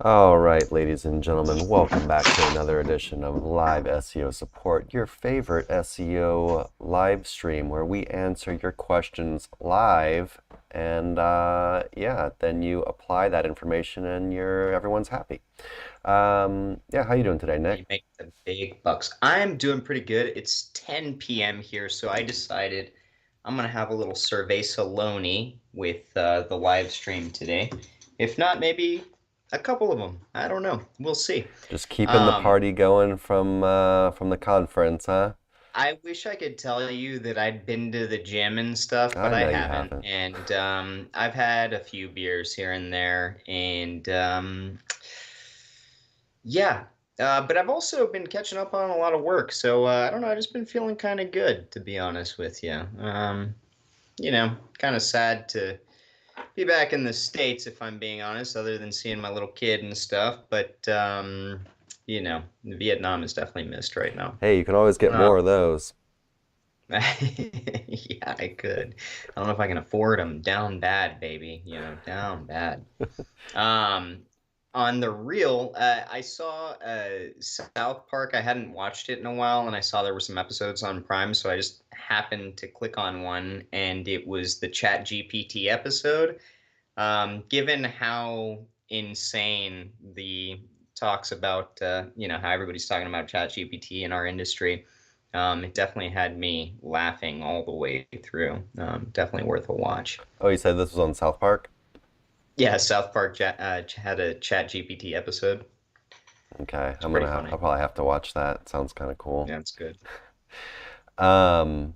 All right, ladies and gentlemen, welcome back to another edition of Live SEO Support, your favorite SEO live stream where we answer your questions live and yeah, then you apply that information and everyone's happy. Yeah, how you doing today, You Nick? make the big bucks. I'm doing pretty good. It's 10 p.m. here, so I decided I'm gonna have a little survey saloni with the live stream today. If not, maybe a couple of them. I don't know. We'll see. Just keeping the Um, party going from the conference, huh? I wish I could tell you that I'd been to the gym and stuff, but I I know you haven't. haven't. And I've had a few beers here and there, and yeah, but I've also been catching up on a lot of work, so I don't know. I've just been feeling kind of good, to be honest with you. Kind of sad to be back in the States, if I'm being honest, other than seeing my little kid and stuff. But Vietnam is definitely missed right now. Hey, you can always get Uh, more of those. yeah, I could. I don't know if I can afford them. Down bad, baby. Down bad. Um, on the real, I saw South Park. I hadn't watched it in a while, and I saw there were some episodes on Prime, so I just happened to click on one, and it was the Chat GPT episode. Given how insane the talks about, how everybody's talking about Chat GPT in our industry, it definitely had me laughing all the way through. Definitely worth a watch. Oh, you said this was on South Park? Yeah, South Park had a Chat GPT episode. Okay, It's pretty I'll funny. probably have to watch that. Sounds kind of cool. Yeah, it's good. Um,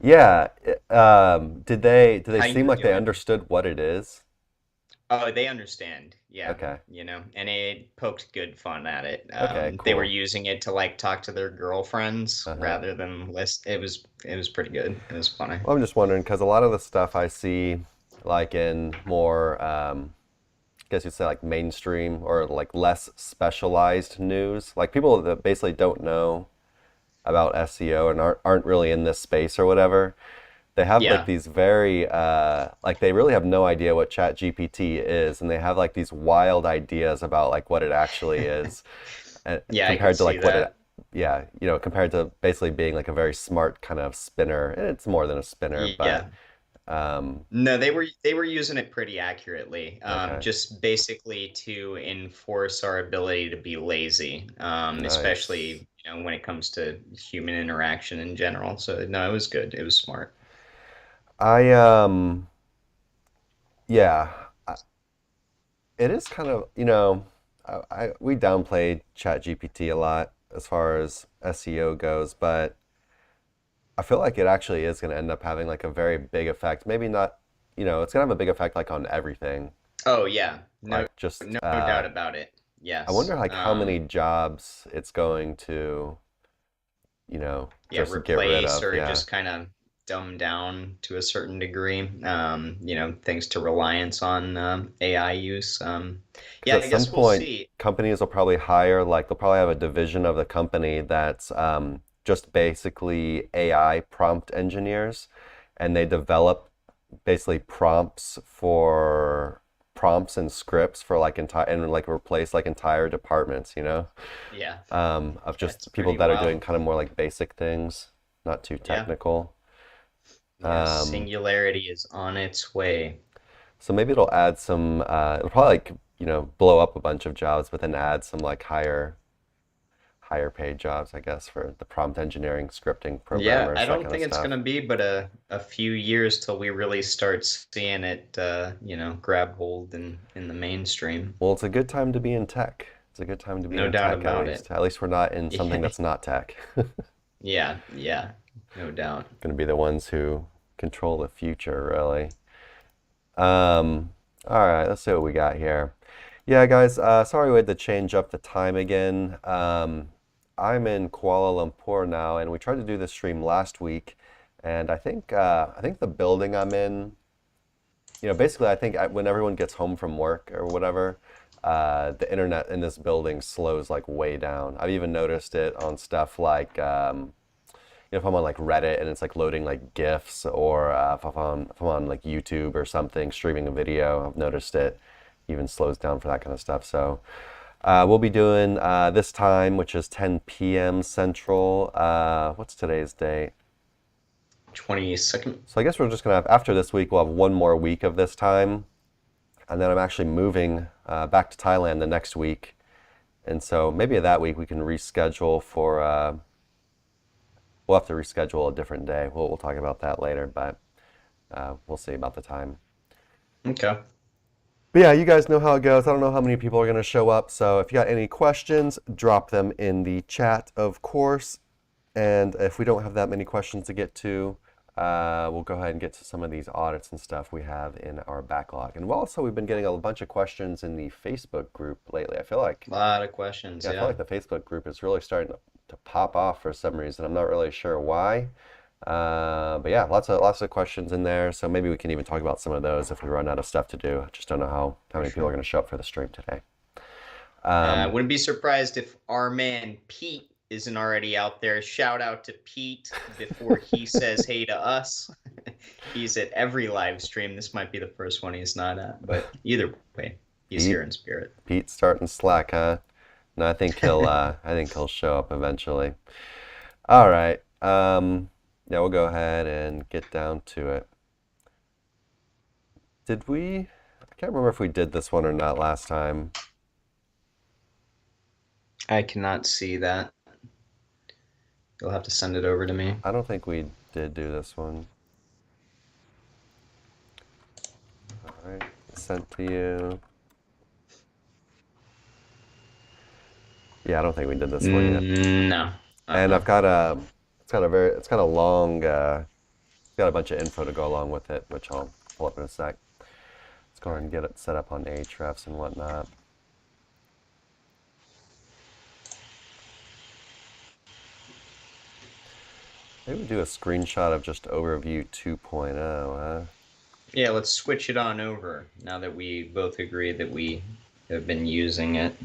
yeah. Did they How seem you like they doing? understood what it is? Oh, they understand. Yeah, Okay. and it poked good fun at it. Okay, They were cool. using it to like talk to their girlfriends Uh-huh. rather than list. It was pretty good. It was funny. Well, I'm just wondering because a lot of the stuff I see, like in more, I guess you'd say like mainstream or like less specialized news, like people that basically don't know about SEO and aren't really in this space or whatever. They have like Yeah, these very like they really have no idea what Chat GPT is, and they have like these wild ideas about like what it actually is, yeah, I could compared to see like what it, that. yeah, compared to basically being like a very smart kind of spinner. And it's more than a spinner, but Yeah. um, No, they were using it pretty accurately, okay, just basically to enforce our ability to be lazy, nice. especially when it comes to human interaction in general. So no, it was good. It was smart. I yeah, it is kind of we downplayed Chat GPT a lot as far as SEO goes, but I feel like it actually is going to end up having like a very big effect. Maybe not, it's going to have a big effect like on everything. Oh yeah, no, Like just, no doubt about it. I Yes. wonder like how many jobs it's going to, Yeah, just get rid replace of. or Yeah. just kind of dumb down to a certain degree. Thanks to reliance on AI use. Because Yeah, at I some guess we'll point, see. companies will probably hire, like, they'll probably have a division of the company that's just basically AI prompt engineers, and they develop basically prompts and scripts for like entire and like replace like entire departments, Yeah, of yeah, just it's people pretty that are doing wild. kind of more like basic things, not too Yeah, technical. yeah, Um, singularity is on its way. so maybe it'll add some, it'll probably like, blow up a bunch of jobs, but then add some like higher paid jobs, I guess, for the prompt engineering, scripting, Yeah, I programmers, that don't kind of think it's stuff. gonna be but a few years till we really start seeing it, grab hold in the mainstream. Well, it's a good time to be in tech. It's a good time to be No in doubt tech, at about it. least. At least we're not in something Yeah, that's not tech. yeah, yeah, no doubt. Going to be the ones who control the future, really. Um, all right, let's see what we got here. Yeah, guys, sorry we had to change up the time again. I'm in Kuala Lumpur now, and we tried to do this stream last week, and I think the building I'm in, basically, when everyone gets home from work or whatever, the internet in this building slows like way down. I've even noticed it on stuff like, if I'm on like Reddit and it's like loading like GIFs, or if I'm on like YouTube or something streaming a video, I've noticed it, even slows down for that kind of stuff. So we'll be doing this time, which is 10 p.m. Central. What's today's date? 22nd. So I guess we're just gonna have, after this week, we'll have one more week of this time, and then I'm actually moving back to Thailand the next week, and so maybe that week we can reschedule for. We'll have to reschedule a different day. We'll talk about that later, but we'll see about the time. Okay. But yeah, you guys know how it goes. I don't know how many people are going to show up, so if you got any questions, drop them in the chat, of course. And if we don't have that many questions to get to, we'll go ahead and get to some of these audits and stuff we have in our backlog. And also, we've been getting a bunch of questions in the Facebook group lately. I feel like A lot of questions, I feel like the Facebook group is really starting to pop off for some reason. I'm not really sure why. But yeah, lots of questions in there. So maybe we can even talk about some of those if we run out of stuff to do. I just don't know how many people are going to show up for the stream today. Wouldn't be surprised if our man Pete isn't already out there. Shout out to Pete before he says hey to us. He's at every live stream. This might be the first one he's not at, but either way, he's here in spirit. Pete's starting slack, huh? No, I think he'll show up eventually. All right. Yeah, we'll go ahead and get down to it. Did we? I can't remember if we did this one or not last time. I cannot see that. You'll have to send it over to me. I don't think we did do this one. All right, sent to you. Yeah, I don't think we did this one yet. No. And I've got it's kind of long, it's got a bunch of info to go along with it, which I'll pull up in a sec. Let's go ahead and get it set up on Ahrefs and whatnot. Maybe we do a screenshot of just Overview 2.0, huh? Yeah, let's switch it on over now that we both agree that we have been using it.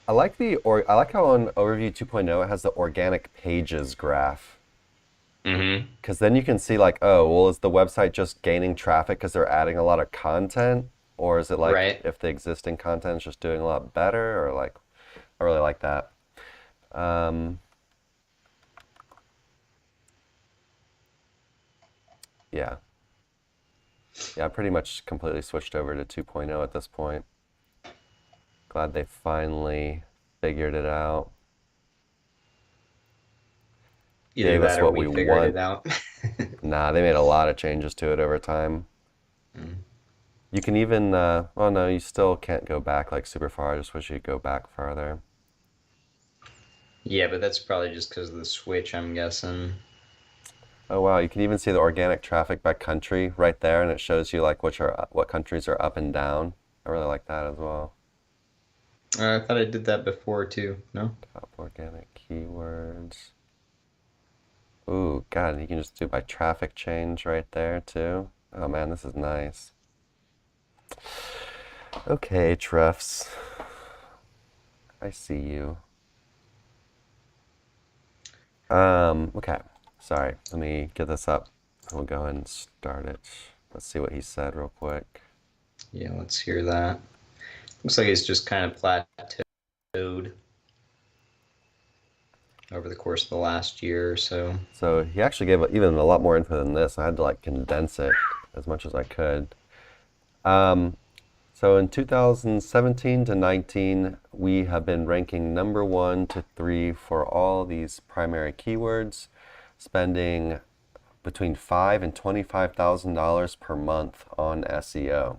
I like how on Overview 2.0 it has the organic pages graph. Because then you can see like, oh, well, is the website just gaining traffic because they're adding a lot of content? Or is it like if the existing content is just doing a lot better? Or like, I really like that. Yeah. Yeah, I pretty much completely switched over to 2.0 at this point. Glad they finally figured it out. Either that or we figured it out. Nah, they made a lot of changes to it over time. You can even, well, no, you still can't go back like super far. I just wish you could go back farther. Yeah, but that's probably just because of the switch, I'm guessing. Oh wow, you can even see the organic traffic by country right there, and it shows you like what countries are up and down. I really like that as well. I thought I did that before too. No? Top organic keywords. Ooh, God, you can just do by traffic change right there too. Oh man, this is nice. Okay, Treffs. I see you. Okay. Sorry, let me get this up. We'll go ahead and start it. Let's see what he said real quick. Yeah, let's hear that. Looks like it's just kind of plateaued over the course of the last year or so. So he actually gave even a lot more info than this. I had to like condense it as much as I could. So in 2017 to 19, we have been ranking number 1 to 3 for all these primary keywords, spending between $5,000 and $25,000 per month on SEO.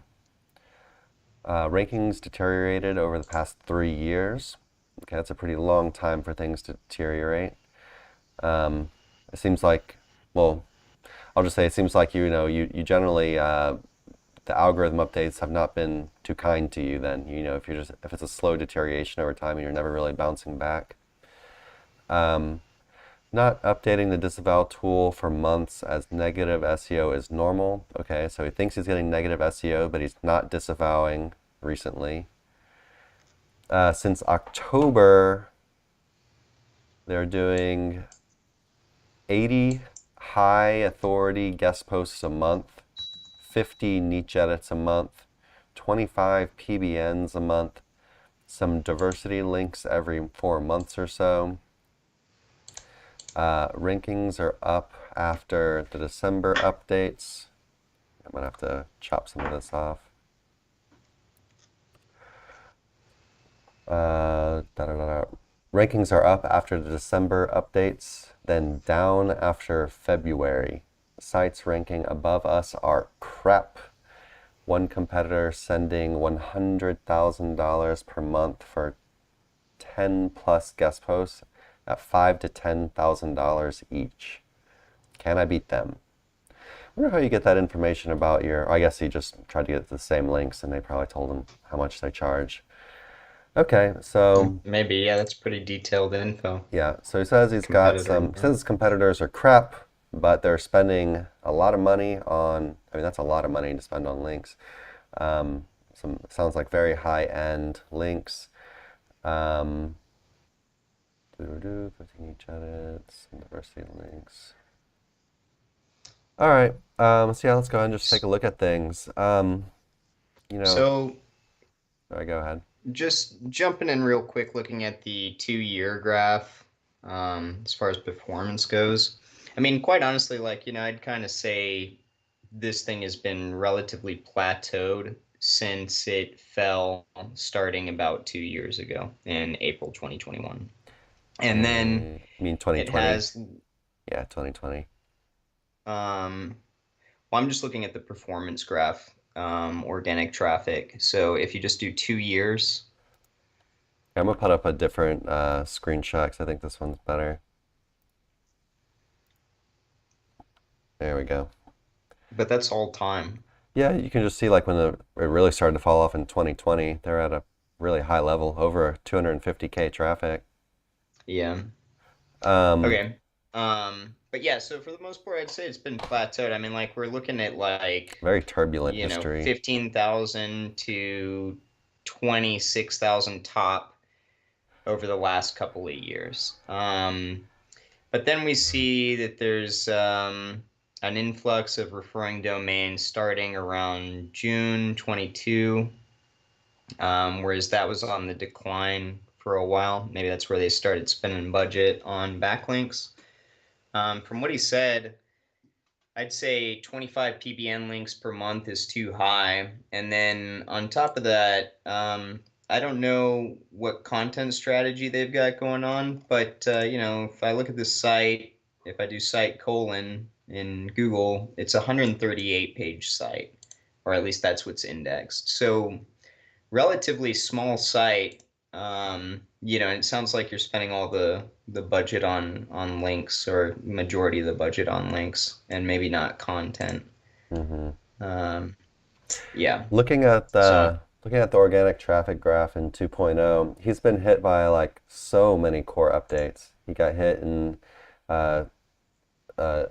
Rankings deteriorated over the past 3 years. Okay, that's a pretty long time for things to deteriorate. It seems like, well, I'll just say it seems like you generally the algorithm updates have not been too kind to you. Then if it's a slow deterioration over time and you're never really bouncing back. Not updating the disavow tool for months as negative SEO is normal. Okay, so he thinks he's getting negative SEO, but he's not disavowing recently. Since October, they're doing 80 high authority guest posts a month, 50 niche edits a month, 25 PBNs a month, some diversity links every 4 months or so. Rankings are up after the December updates. I'm gonna have to chop some of this off. Rankings are up after the December updates, then down after February. Sites ranking above us are crap. One competitor sending $100,000 per month for 10 plus guest posts at $5,000 to $10,000 each. Can I beat them? I wonder how you get that information about your, I guess he just tried to get the same links and they probably told him how much they charge. Okay, so Maybe, yeah, that's pretty detailed info. yeah, so he says he's got Competitor some, info. since his competitors are crap, but they're spending a lot of money on, I mean, that's a lot of money to spend on links. Some, sounds like very high-end links. 15 each edits, some diversity links. All right, so yeah, let's go ahead and just take a look at things. So All right, go ahead. just jumping in real quick, looking at the 2-year graph, as far as performance goes. I mean, quite honestly, like, I'd kind of say this thing has been relatively plateaued since it fell starting about 2 years ago in April 2021. And then I mean, it 2020. has, Yeah, 2020. well, I'm just looking at the performance graph, organic traffic. So if you just do 2 years, I'm gonna put up a different screenshot because I think this one's better. There we go. but that's all time. Yeah, you can just see like when it really started to fall off in 2020, they're at a really high level, over 250K traffic. Yeah. Um, Okay. But yeah, so for the most part, I'd say it's been plateaued. I mean, like we're looking at like, Very turbulent history. 15,000 to 26,000 top over the last couple of years. But then we see that there's an influx of referring domains starting around June 22, whereas that was on the decline for a while. Maybe that's where they started spending budget on backlinks. From what he said, I'd say 25 PBN links per month is too high. And then on top of that, I don't know what content strategy they've got going on, but if I look at this site, if I do site colon in Google, it's a 138 page site, or at least that's what's indexed. So relatively small site. And it sounds like you're spending all the budget on links, or majority of the budget on links, and maybe not content. hmm Um, yeah. Looking at So the organic traffic graph in 2.0, he's been hit by like so many core updates. He got hit in uh,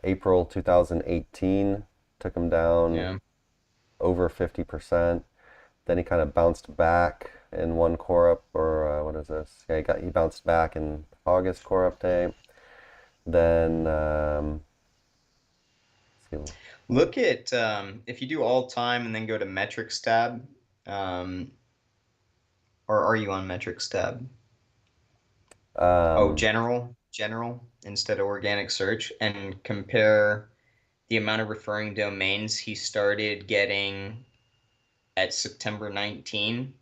April 2018, took him down yeah, over 50%. Then he kind of bounced back in one core up, or what is this? Yeah, he bounced back in August core update. Then let's see. look at if you do all time and then go to metrics tab, um, or are you on metrics tab? Oh, Um, general instead of organic search, and compare the amount of referring domains he started getting at September 19,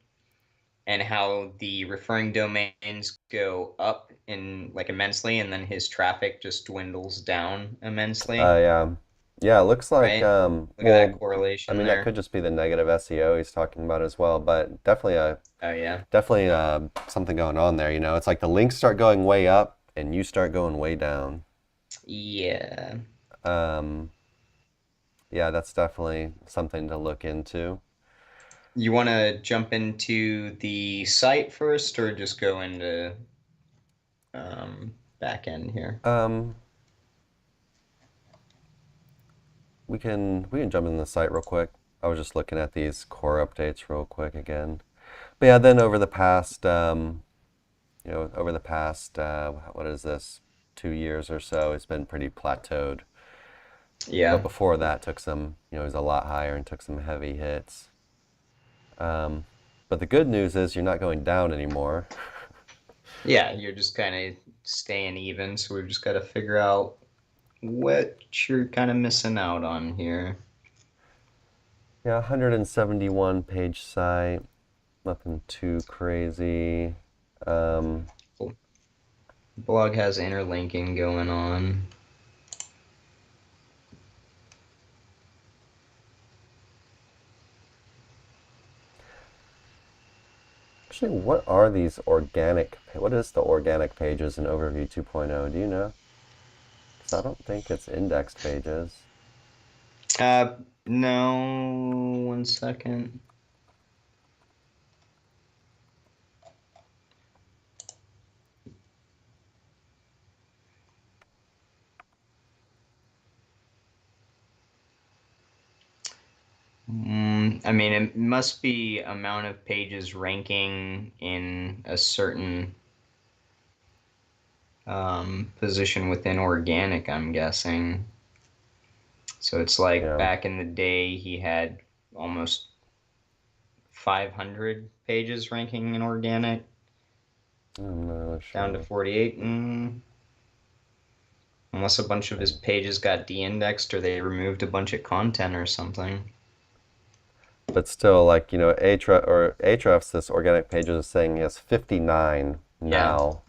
and how the referring domains go up in like immensely, and then his traffic just dwindles down immensely, yeah, yeah. It looks like right? Look at that well, I correlation mean that there. could just be the negative SEO he's talking about as well, but Oh yeah. definitely something going on there. It's like the links start going way up and you start going way down. Yeah. Um, yeah, that's definitely something to look into. You want to jump into the site first, or just go into back end here? Um, we can jump in the site real quick. I was just looking at these core updates real quick again. But yeah, then over the past what is this, 2 years or so, it's been pretty plateaued. But Yeah. before that, took some, it was a lot higher and took some heavy hits. But the good news is you're not going down anymore. Yeah, you're just kind of staying even, so we've just got to figure out what you're kind of missing out on here. Yeah, 171 page site, nothing too crazy. Blog has interlinking going on. Actually, what are these organic? What is the organic pages in Overview 2.0? Do you know? Because I don't think it's indexed pages. No, 1 second. I mean, it must be amount of pages ranking in a certain position within organic, I'm guessing. So it's like Yeah, back in the day, he had almost 500 pages ranking in organic, I'm not really down to sure. 48. Unless a bunch of his pages got de-indexed or they removed a bunch of content or something. But still, like, Ahrefs, this organic pages is saying he has 59 Yeah. now,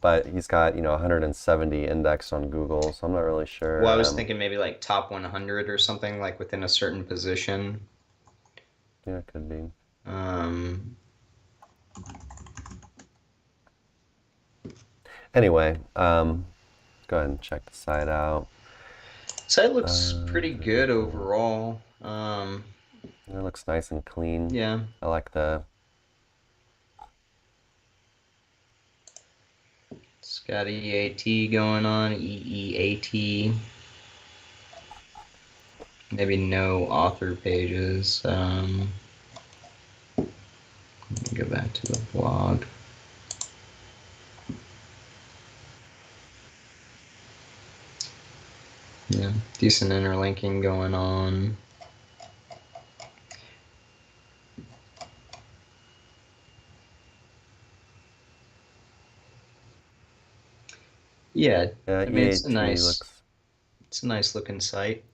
but he's got, 170 indexed on Google, so I'm not really Well, I sure. was thinking maybe like top 100 or something, like within a certain position. Yeah, it could be. Um, Anyway, go ahead and check the site out. Site looks pretty good overall. It looks nice and clean. Yeah. I like the It's got EAT going on, EEAT. Maybe no author pages. Let me go back to the blog. Yeah, decent interlinking going on. Yeah, I mean EAT looks. it's a nice looking site.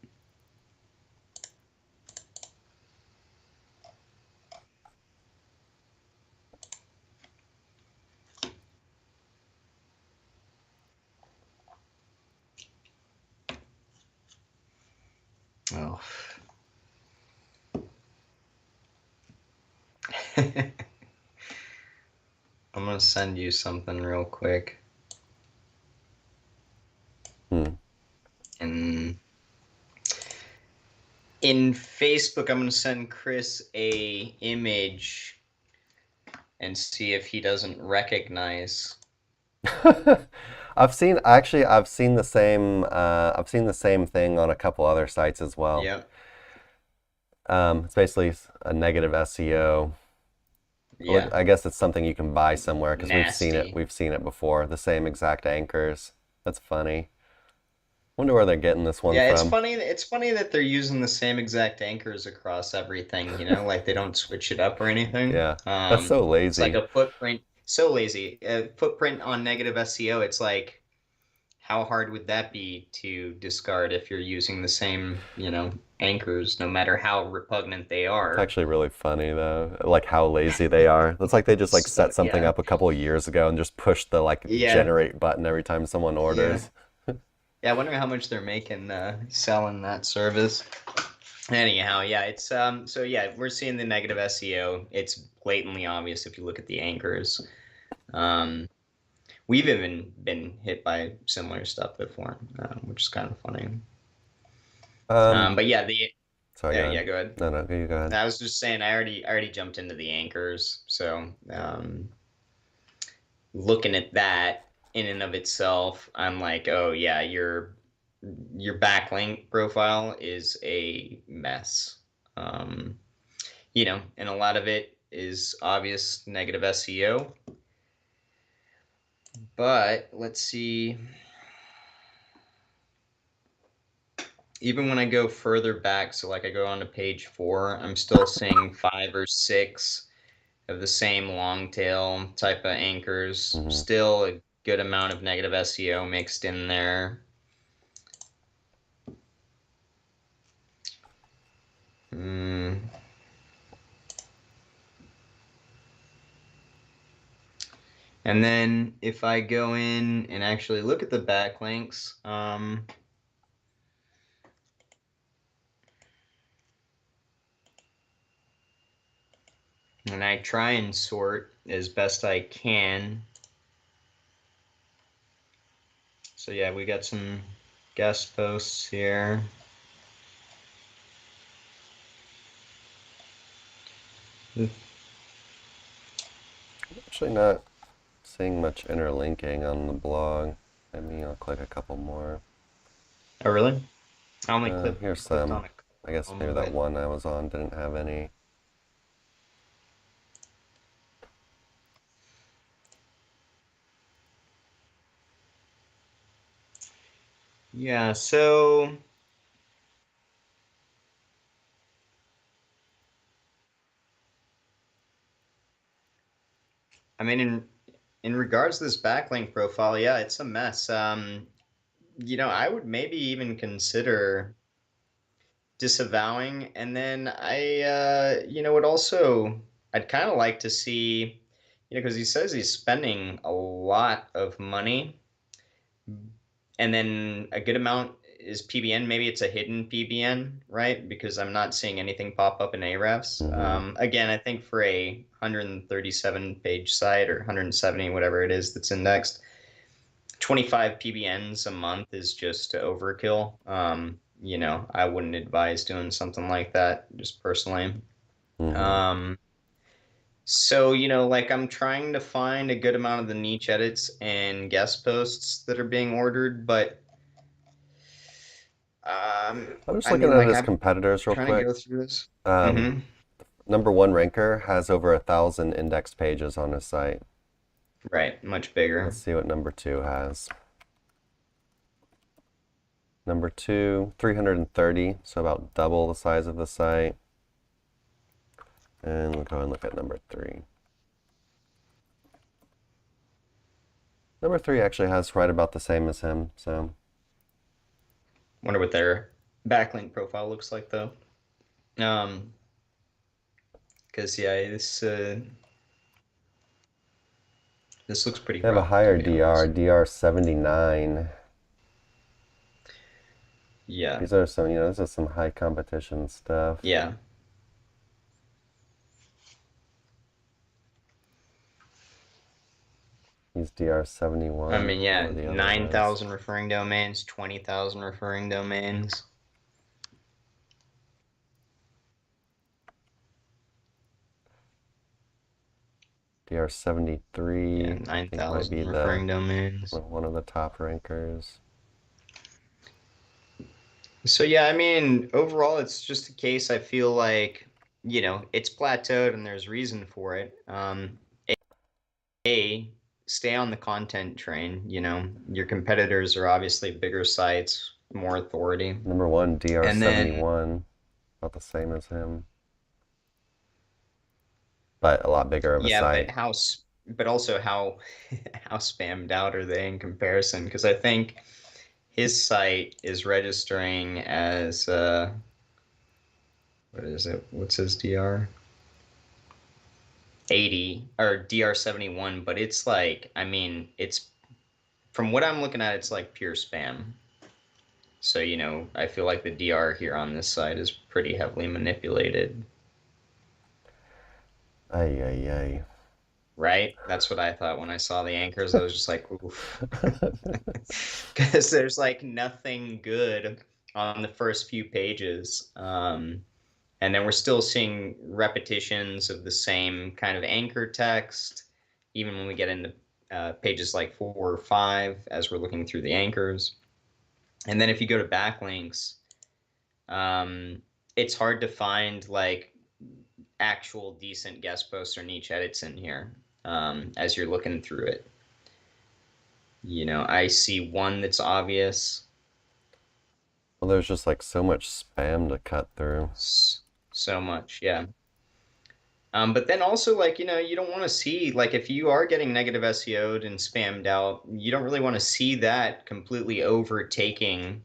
Oh. I'm gonna send you something real quick. Hmm. And in Facebook, I'm gonna send Chris a image and see if he doesn't recognize. I've seen the same thing on a couple other sites as well. Yep. It's basically a negative SEO. Yeah. I guess it's something you can buy somewhere because we've seen it. Nasty. We've seen it before. The same exact anchors. That's funny. Wonder where they're getting this one Yeah, it's from. funny. It's funny that they're using the same exact anchors across everything. Like they don't switch it up or anything. Yeah, that's so It's like lazy. a footprint. So lazy. A footprint on negative SEO. It's like, how hard would that be to discard if you're using the same, anchors, no matter how repugnant they It's are? actually really funny though, like how lazy they are. It's like they just like So set something yeah, up a couple of years ago and just push the like yeah, generate button every time someone yeah, orders. yeah. I wonder how much they're making selling that service. Anyhow, yeah, it's so yeah, we're seeing the negative SEO. It's blatantly obvious if you look at the anchors. Um, we've even been hit by similar stuff before, which is kind of funny. Um, But yeah, sorry, go yeah, ahead. go ahead. No, no, you go ahead. I was just saying, I already jumped into the anchors, so looking at that in and of itself, I'm like, oh yeah, your backlink profile is a mess. Um, and a lot of it is obvious negative SEO. But let's see even when I go further back, so like I go on to page 4, I'm still seeing 5 or 6 of the same long tail type of anchors. Mm-hmm. Still a good amount of negative SEO mixed in there. And then if I go in and actually look at the backlinks, and I try and sort as best I can. So yeah, we got some guest posts here. Actually not seeing much interlinking on the blog. Maybe I'll click a couple more. Oh really? I only Here's clicked on some. a I guess couple, maybe that but one I was on didn't have any. yeah, so I mean in regards to this backlink profile, yeah, it's a mess. I would maybe even consider disavowing, and then would also I'd kind of like to see, because he says he's spending a lot of money, and then a good amount is PBN. Maybe it's a hidden PBN, right? Because I'm not seeing anything pop up in Ahrefs. Mm-hmm. Again, I think for a 137 page site or 170, whatever it is that's indexed, 25 PBNs a month is just overkill. I wouldn't advise doing something like that, just personally. Mm-hmm. So, like I'm trying to find a good amount of the niche edits and guest posts that are being ordered, but I'm just I looking mean, at like his I'm competitors real trying to quick. go through this. Um, Mm-hmm. Number one ranker has over 1,000 indexed pages on his site. Right, much Let's bigger. see what number two has. Number two, 330, so about double the size of the site. And we'll go and look at number three. Number three actually has right about the same as him, so. Wonder what their backlink profile looks like though. Because yeah, this looks pretty They have a rough, to higher be honest. DR 79. Yeah. These are some, this is some high competition stuff. Yeah. He's DR I 71. mean, What yeah, are the other ones? 9,000 referring domains, 20,000 referring domains. DR Yeah, 73, I think might be 9,000 the referring domains. one of the top rankers. So yeah, I mean, overall, it's just a case I feel like, it's plateaued and there's reason for it. A, stay on the content train. Your competitors are obviously bigger sites, more authority. Number one, DR And then, 71, about the same as him, but a lot bigger of a yeah, but site. but also how, how spammed out are they in comparison? Because I think his site is registering as, what is it? What's his DR? 80 or DR 71, but it's like, I mean, it's from what I'm looking at, it's like pure spam. So, I feel like the DR here on this side is pretty heavily manipulated, Ay, ay, ay. right? That's what I thought when I saw the anchors. I was just like, oof. Because there's like nothing good on the first few pages. And then we're still seeing repetitions of the same kind of anchor text, even when we get into pages like 4 or 5 as we're looking through the anchors. And then if you go to backlinks, it's hard to find like actual decent guest posts or niche edits in here as you're looking through it. I see one that's obvious. Well, there's just like so much spam to cut through. So much, yeah. But then also, like, you don't want to see, like, if you are getting negative SEO'd and spammed out, you don't really want to see that completely overtaking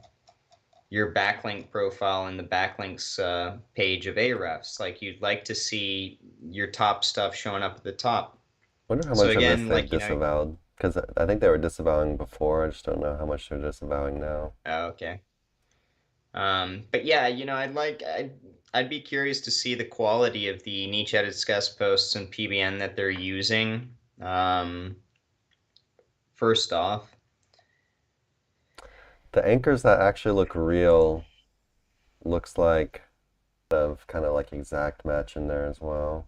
your backlink profile and the backlinks page of Ahrefs. Like, you'd like to see your top stuff showing up at the top. Wonder how So much of this again, they've like, disavowed. Because I think they were disavowing before. I just don't know how much they're disavowing now. oh, okay. But yeah, I'd be curious to see the quality of the niche edits guest posts and PBN that they're using. First off, The anchors that actually look real looks like of kind of like exact match in there as well.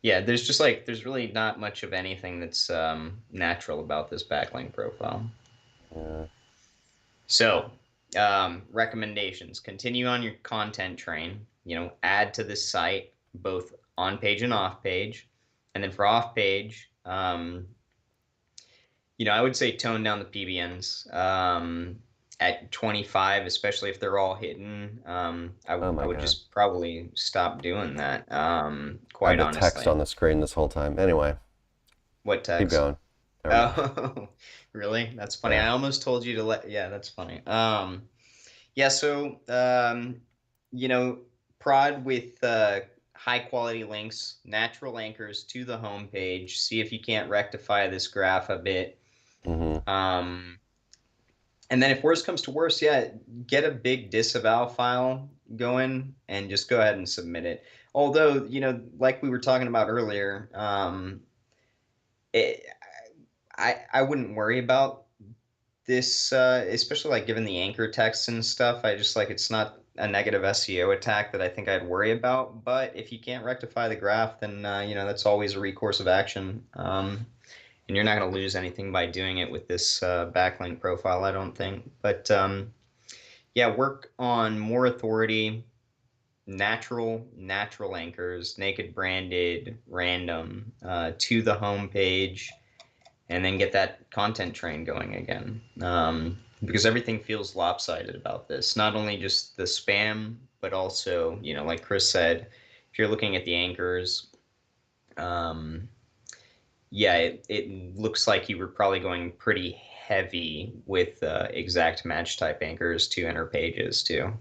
yeah, there's just there's really not much of anything that's natural about this backlink profile. Yeah. So, recommendations: continue on your content train. Add to this site both on page and off page, and then for off page, I would say tone down the PBNs at 25, especially if they're all hidden. Oh I my would God. just probably stop doing that, I had quite the text honestly. on the screen this whole time. Anyway, What keep text? going. Never mind. Oh, really? That's funny. Yeah. I almost told you to yeah, that's funny. Yeah, so, you know, prod with high quality links, natural anchors to the homepage. See if you can't rectify this graph a bit. Mm-hmm. Um, And then if worst comes to worst, yeah, get a big disavow file going and just go ahead and submit it. Although, like we were talking about earlier, it, I wouldn't worry about this, especially like given the anchor text and stuff. I just it's not a negative SEO attack that I think I'd worry about. But if you can't rectify the graph, then that's always a recourse of action. And you're not going to lose anything by doing it with this backlink profile, I don't think. But yeah, work on more authority, natural anchors, naked branded, random, to the home page, and then get that content train going again. Because everything feels lopsided about this. Not only just the spam, but also, like Chris said, if you're looking at the anchors, um, yeah, it looks like you were probably going pretty heavy with exact match type anchors to enter pages too.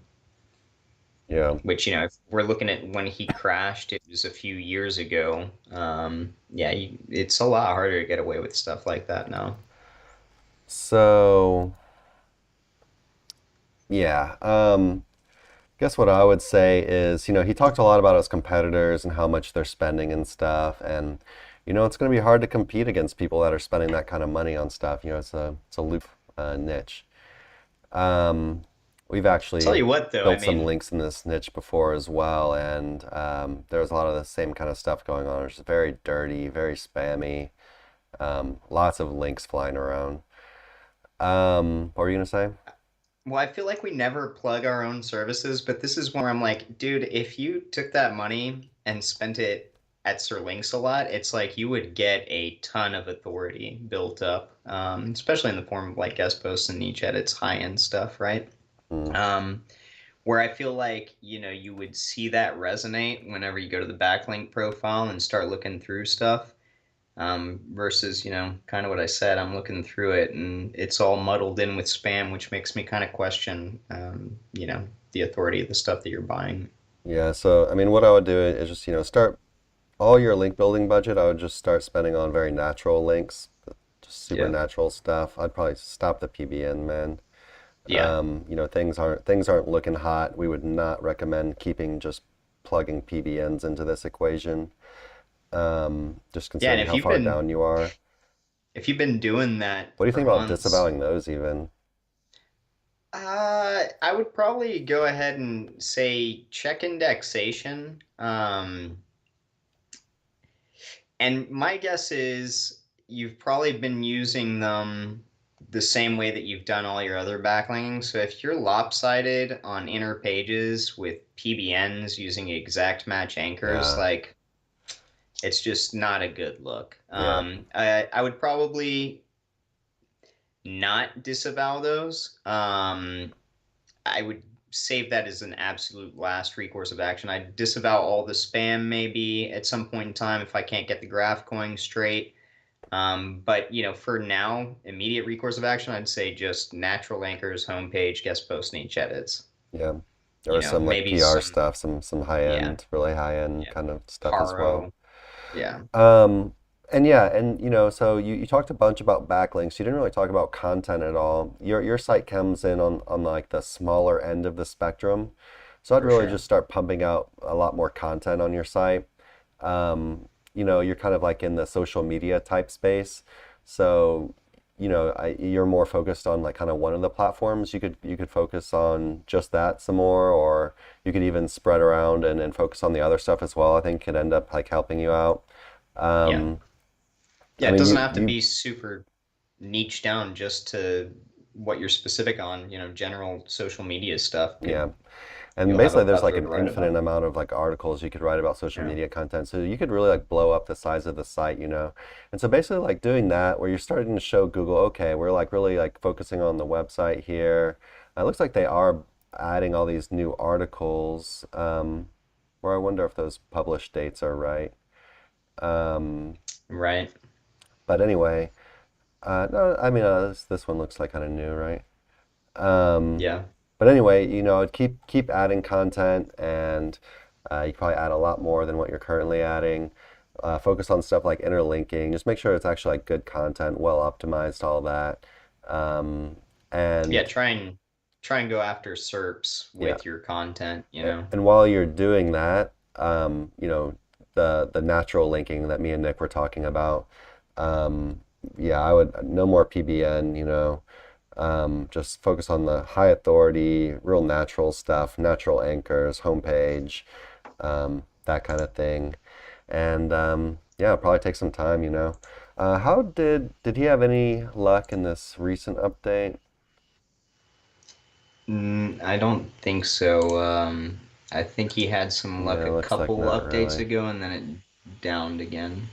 Yeah. Which, if we're looking at when he crashed, it was a few years ago. Yeah, it's a lot harder to get away with stuff like that now. So, yeah. Guess what I would say is, he talked a lot about his competitors and how much they're spending and stuff, and it's going to be hard to compete against people that are spending that kind of money on stuff. It's a loop niche. Um, we've Tell actually you what, though, I built some mean, links in this niche before as well, and there's a lot of the same kind of stuff going on. It's just very dirty, very spammy, lots of links flying around. What were you gonna say? well, I feel like we never plug our own services, but this is one where I'm like, dude, if you took that money and spent it at Sir Links a lot, it's like you would get a ton of authority built up, especially in the form of like guest posts and niche edits, high end stuff, right? Mm, Um, where I feel like, you would see that resonate whenever you go to the backlink profile and start looking through stuff. Versus, kind of what I said, I'm looking through it and it's all muddled in with spam, which makes me kind of question, the authority of the stuff that you're buying. yeah. So I mean, what I would do is just start all your link building budget. I would just start spending on very natural links, just super Yeah. natural stuff. I'd probably stop the PBN, man. Yeah. Things aren't looking hot. We would not recommend keeping just plugging PBNs into this equation. Just Yeah. And considering how far down you are. if you've been doing that What do you for think about months, disavowing those even? I would probably go ahead and say check indexation. And my guess is you've probably been using them the same way that you've done all your other backlinking. So if you're lopsided on inner pages with PBNs using exact match anchors, Yeah, like it's just not a good look. yeah, I would probably not disavow those. I would save that as an absolute last recourse of action. I disavow all the spam maybe at some point in time if I can't get the graph going straight. But for now, immediate recourse of action, I'd say just natural anchors, homepage, guest post, niche edits. Yeah. Or some like Maybe PR some, stuff, some high yeah, end, really high end yeah, kind of stuff as well. paro, yeah, Um, and yeah, and so you talked a bunch about backlinks. You didn't really talk about content at all. Your site comes in on like the smaller end of the spectrum. So I'd for really sure. just start pumping out a lot more content on your site. You're kind of like in the social media type space. So, you're more focused on like kind of one of the platforms. You could focus on just that some more, or you could even spread around and focus on the other stuff as well. I think could end up like helping you out. Yeah. Um, Yeah, I it mean, doesn't you have to you be super niche down just to what you're specific on. General social media stuff yeah. could, And you'll have a basically there's like plethora to an write infinite about. amount of like articles you could write about social Yeah. media content. So you could really like blow up the size of the site. And so basically like doing that where you're starting to show Google, okay, we're like really like focusing on the website here. It looks like they are adding all these new articles, where I wonder if those published dates are right. Um, Right. but anyway, no, I mean, this one looks like kind of new, right? Um, Yeah. but anyway, keep adding content, and you can probably add a lot more than what you're currently adding. Focus on stuff like interlinking. Just make sure it's actually like good content, well optimized, all that. Um, Yeah, and try and go after SERPs yeah, with your content. and while you're doing that, the natural linking that me and Nick were talking about, yeah, I would no more PBN. Just focus on the high authority, real natural stuff, natural anchors, homepage, that kind of thing. And yeah, it'll probably take some time. How did he have any luck in this recent update? I don't think so. I think he had some luck a No, looks like couple not updates really. ago and then it downed again.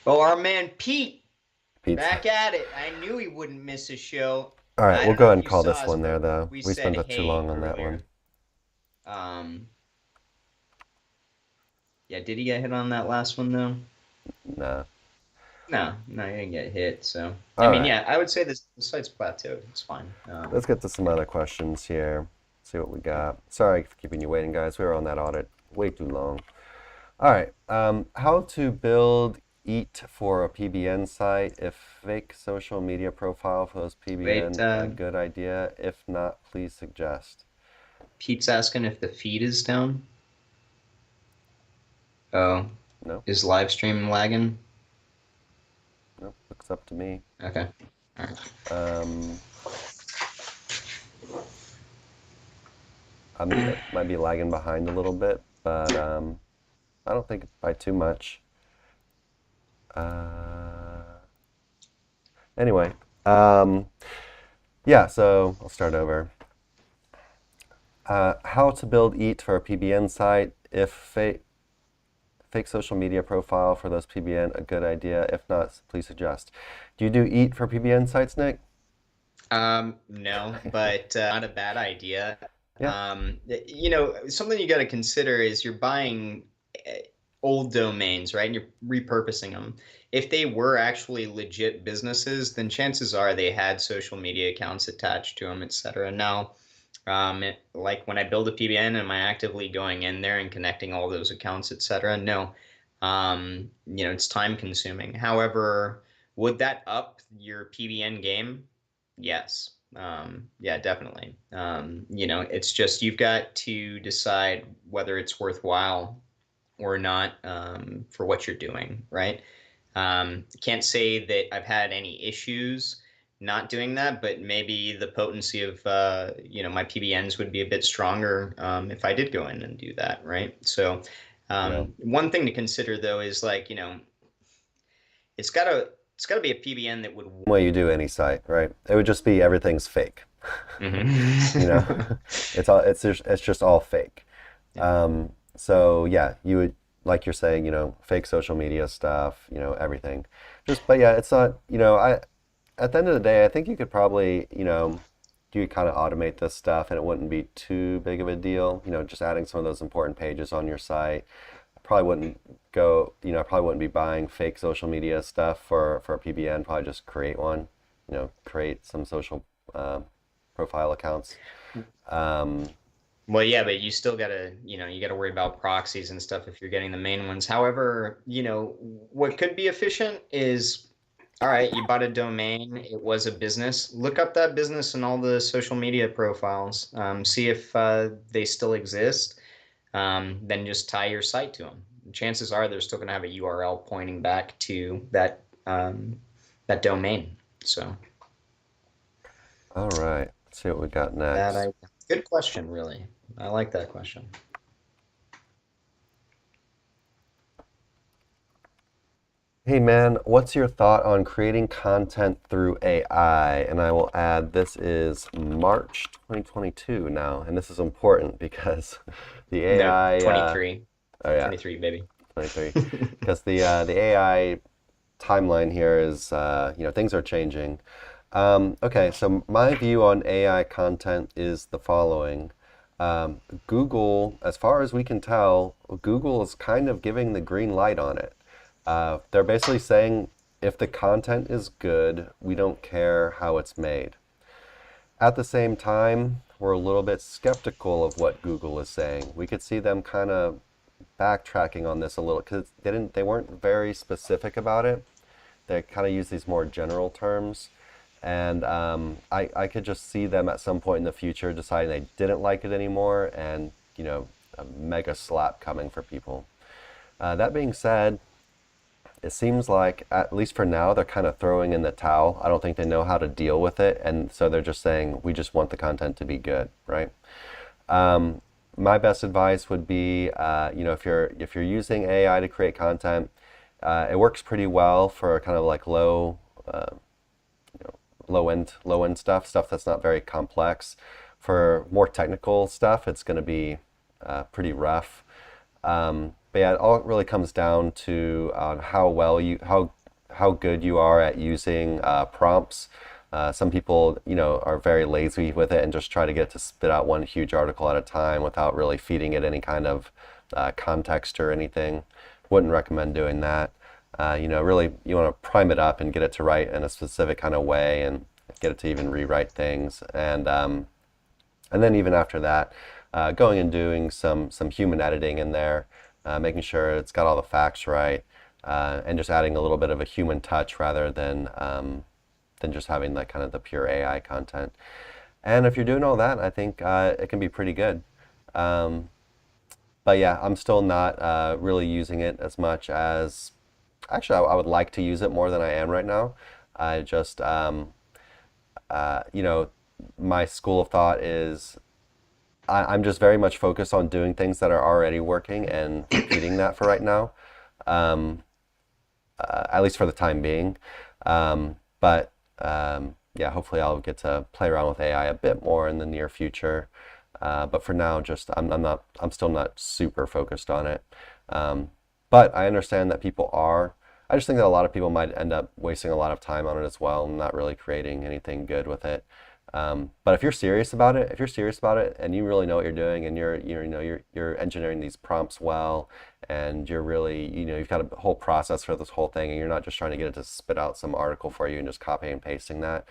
Oh, our man Pete Pizza. back at it. I knew he wouldn't miss a show. All right, I we'll don't go know ahead if and you call saw this us, one there, but though. we We said spent too hey long on that one. earlier. Um, yeah, did he get hit on that last one though? Nah. No, no, he didn't get hit. So, I All mean, right, yeah, I would say the site's plateaued. It's fine. let's get to some other questions here. See what we got. Sorry for keeping you waiting, guys. We were on that audit way too long. All right. How to build EAT for a PBN site? If fake social media profile for those Wait, PBN a good idea? If not, please suggest. Pete's asking if the feed is down. Oh, Nope. is Livestream lagging? Nope. Looks up to me. Okay. All right. Um, it might be lagging behind a little bit, but I don't think by too much. Uh, anyway, um, yeah. So I'll start over. How to build EAT for a PBN site? If fake social media profile for those PBN a good idea? If not, please suggest. Do you do EAT for PBN sites, Nick? No, but not a bad idea. Yeah. Something you got to consider is you're buying uh, old domains, right? And you're repurposing them. If they were actually legit businesses, then chances are they had social media accounts attached to them, etc. Now, like when I build a PBN, am I actively going in there and connecting all those accounts, etc.? No. It's time consuming. However, would that up your PBN game? Yes. Yeah, definitely. It's just you've got to decide whether it's worthwhile or not for what you're doing, right? Can't say that I've had any issues not doing that, but maybe the potency of my PBNs would be a bit stronger if I did go in and do that, right? So Yeah. one thing to consider though is like it's gotta be a PBN that would. Way you do any site, right? It would just be everything's fake. You know, Mhm. it's just all fake. Yeah. So yeah, you would like you're saying, fake social media stuff, everything. But yeah, it's not, at the end of the day, I think you could probably, you could kind of automate this stuff and it wouldn't be too big of a deal. Just adding some of those important pages on your site. I probably wouldn't I probably wouldn't be buying fake social media stuff for a PBN. Probably just create one, create some social profile accounts. Um, Well, yeah, but you still gotta, you gotta worry about proxies and stuff if you're getting the main ones. However, what could be efficient is, all right, you bought a domain, it was a business. Look up that business and all the social media profiles. See if they still exist. Then just tie your site to them. Chances are they're still gonna have a URL pointing back to that domain. So all right, let's see what we got that next. I good question, really. I like that question. Hey man, what's your thought on creating content through AI? And I will add this is March 2022 now, and this is important because the No, AI, 23. oh yeah, 23, baby. 23, because the AI timeline here is, things are changing. Okay, so my view on AI content is the following. Google, as far as we can tell, Google is kind of giving the green light on it. They're basically saying if the content is good, we don't care how it's made. At the same time, we're a little bit skeptical of what Google is saying. We could see them kind of backtracking on this a little because they weren't very specific about it. They kind of use these more general terms, and I could just see them at some point in the future deciding they didn't like it anymore, and a mega slap coming for people. That being said, it seems like, at least for now, they're kind of throwing in the towel. I don't think they know how to deal with it, and so they're just saying, we just want the content to be good, right? My best advice would be, if you're using AI to create content, it works pretty well for kind of like low end stuff that's not very complex. For more technical stuff, it's going to be pretty rough. But yeah, it all really comes down to how good you are at using prompts. Some people, are very lazy with it and just try to get it to spit out one huge article at a time without really feeding it any kind of context or anything. Wouldn't recommend doing that. Really, you want to prime it up and get it to write in a specific kind of way and get it to even rewrite things. And then even after that, going and doing some human editing in there, making sure it's got all the facts right, and just adding a little bit of a human touch rather than just having like kind of the pure AI content. And if you're doing all that, I think it can be pretty good. Um, but yeah, I'm still not really using it as much as actually I would like to use it more than I am right now. I just uh, you know, my school of thought is I'm just very much focused on doing things that are already working and repeating that for right now, um, at least for the time being. But yeah, hopefully I'll get to play around with AI a bit more in the near future. But for now, just I'm still not super focused on it. Um, but I understand that people are. I just think that a lot of people might end up wasting a lot of time on it as well and not really creating anything good with it. But if you're serious about it, and you really know what you're doing, and you're engineering these prompts well, and you're really you've got a whole process for this whole thing, and you're not just trying to get it to spit out some article for you and just copy and pasting that.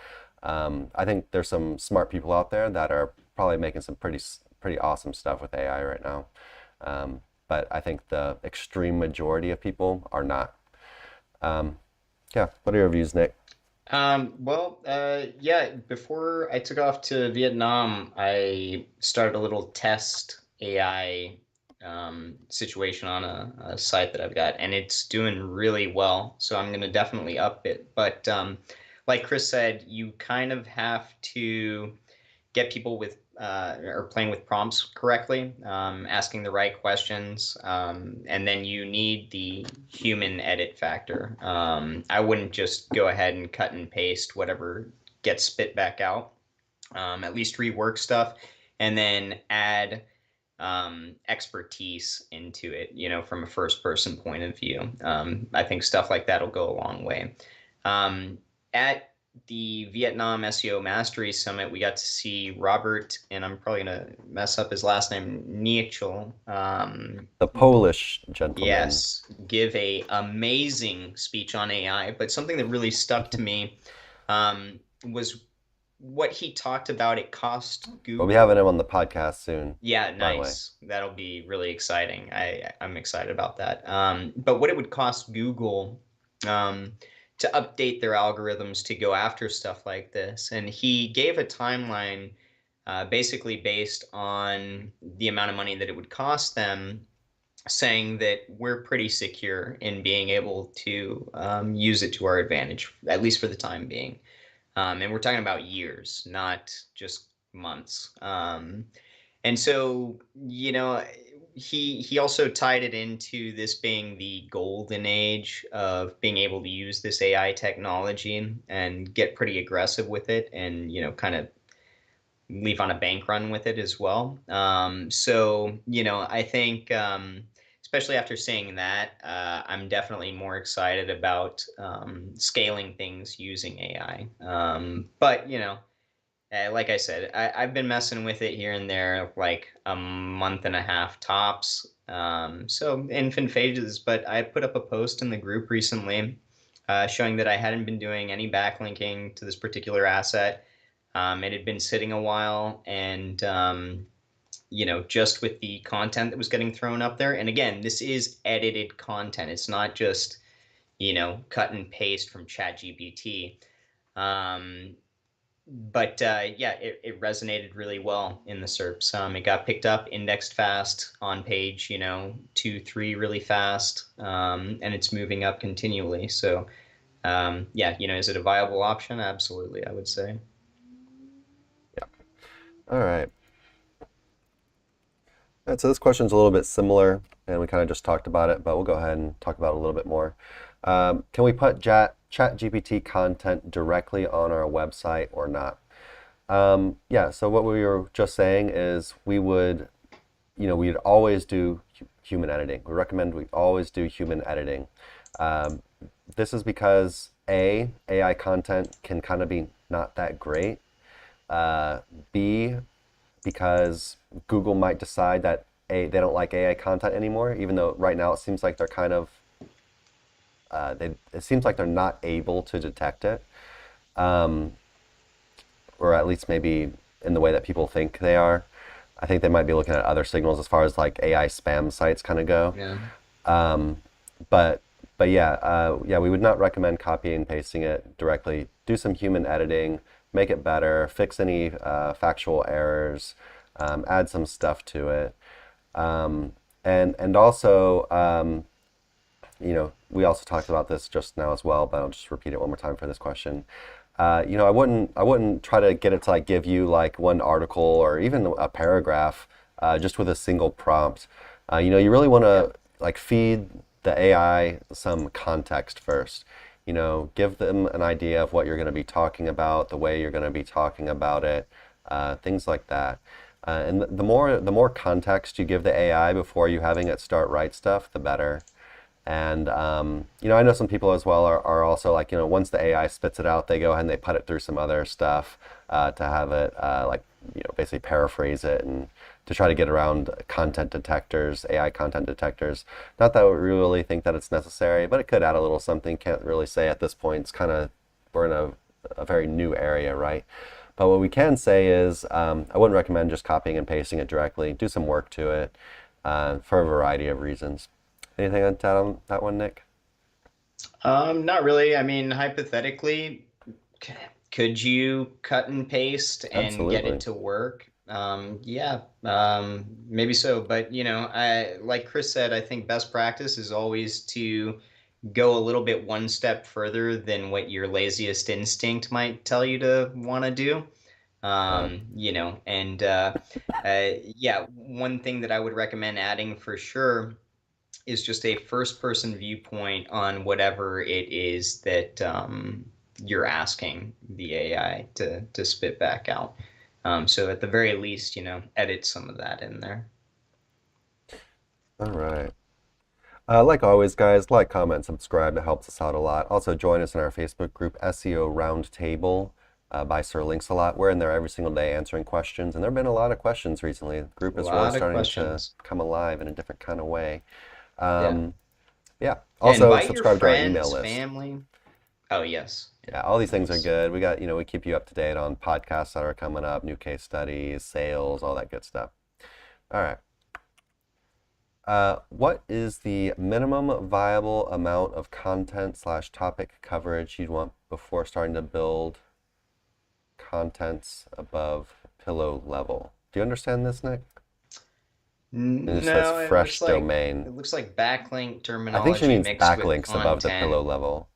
I think there's some smart people out there that are probably making some pretty awesome stuff with AI right now. But I think the extreme majority of people are not. Um, yeah, what are your views, Nick? Yeah, before I took off to Vietnam, I started a little test AI situation on a site that I've got, and it's doing really well. So I'm gonna definitely up it. But like Chris said, you kind of have to get people with or playing with prompts correctly, asking the right questions, and then you need the human edit factor. I wouldn't just go ahead and cut and paste whatever gets spit back out. At least rework stuff, and then add expertise into it, from a first person point of view. I think stuff like that will go a long way. Um, at the Vietnam SEO Mastery Summit, we got to see Robert, and I'm probably gonna mess up his last name, Niechel. The Polish gentleman. Yes, give a amazing speech on AI. But something that really stuck to me was what he talked about. It cost We'll be having Google. him on the podcast soon, Yeah, by the way. nice. That'll be really exciting. I'm excited about that. But what it would cost Google um, to update their algorithms to go after stuff like this, and he gave a timeline, basically based on the amount of money that it would cost them, saying that we're pretty secure in being able to use it to our advantage, at least for the time being. And we're talking about years, not just months. And so, he also tied it into this being the golden age of being able to use this AI technology and get pretty aggressive with it, and kind of leave on a bank run with it as well. So, I think, especially after saying that, I'm definitely more excited about scaling things using AI. But, like I said, I've been messing with it here and there, like a month and a half tops. So infant phases, but I put up a post in the group recently showing that I hadn't been doing any backlinking to this particular asset. It had been sitting a while, and just with the content that was getting thrown up there. And again, this is edited content. It's not just cut and paste from ChatGPT. Um, but yeah, it resonated really well in the SERPs. It got picked up, indexed fast on page, 2, 3 really fast, and it's moving up continually. So yeah, is it a viable option? Absolutely, I would say. Yeah. All right. All right, so this question's a little bit similar, and we kind of just talked about it, but we'll go ahead and talk about it a little bit more. Can we put ChatGPT content directly on our website or not? Yeah, so what we were just saying is we'd always do human editing. We recommend we always do human editing. Um, this is because AI content can kind of be not that great. Uh, B, because Google might decide that they don't like AI content anymore, even though right now it seems like they're kind of it seems like they're not able to detect it, um, or at least maybe in the way that people think they are. I think they might be looking at other signals as far as like AI spam sites kind of go. Yeah. Um, but yeah, we would not recommend copying and pasting it directly. Do some human editing, make it better, fix any factual errors, add some stuff to it, and also we also talked about this just now as well, but I'll just repeat it one more time for this question. I wouldn't try to get it to like give you like one article or even a paragraph just with a single prompt. You really want to like feed the AI some context first. Give them an idea of what you're going to be talking about, the way you're going to be talking about it, things like that. And the more context you give the AI before you having it start write stuff, the better. And I know some people as well are also like, once the AI spits it out, they go ahead and they put it through some other stuff to have it like, basically paraphrase it and to try to get around content detectors, AI content detectors. Not that we really think that it's necessary, but it could add a little something. Can't really say at this point. It's kind of we're in a very new area, right? But what we can say is I wouldn't recommend just copying and pasting it directly. Do some work to it for a variety of reasons. Anything on that one, Nick? Not really. I mean, hypothetically, c- could you cut and paste and get it Absolutely. to work? Yeah, maybe so. But like Chris said, I think best practice is always to go a little bit one step further than what your laziest instinct might tell you to want to do. Right. And yeah, one thing that I would recommend adding for sure is just a first person viewpoint on whatever it is that you're asking the AI to spit back out. So at the very least, edit some of that in there. All right. Like always, guys, like, comment, subscribe. It helps us out a lot. Also, join us in our Facebook group, SEO Roundtable by Sir Links-a-Lot. We're in there every single day answering questions, and there have been a lot of questions recently. The group A is really lot of starting to questions. come alive in a different kind of way. Yeah. Yeah. Yeah, Also, invite your subscribe to our email friends, list. family. Oh, yes. Yeah. Yeah, all these things are Nice. good. We got, we keep you up to date on podcasts that are coming up, new case studies, sales, all that good stuff. All right. What is the minimum viable amount of content slash topic coverage you'd want before starting to build contents above pillow level? Do you understand this, Nick? It just says No, fresh domain. it looks like backlink I think she terminology means mixed with backlinks above the content. pillow level.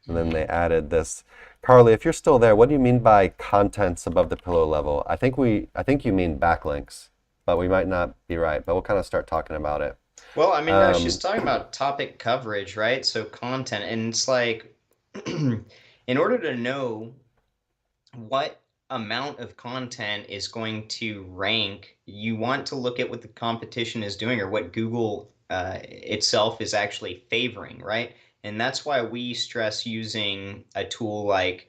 And then they Hmm. added this. Carly, if you're still there, what do you mean by contents above the pillow level? I think you mean backlinks, but we might not be right. But we'll kind of start talking about it. Well, I mean, no, she's Um, talking about topic coverage, right? So content, and it's like, in order to know what amount of content is going to rank, you want to look at what the competition is doing or what Google itself is actually favoring, right? And that's why we stress using a tool like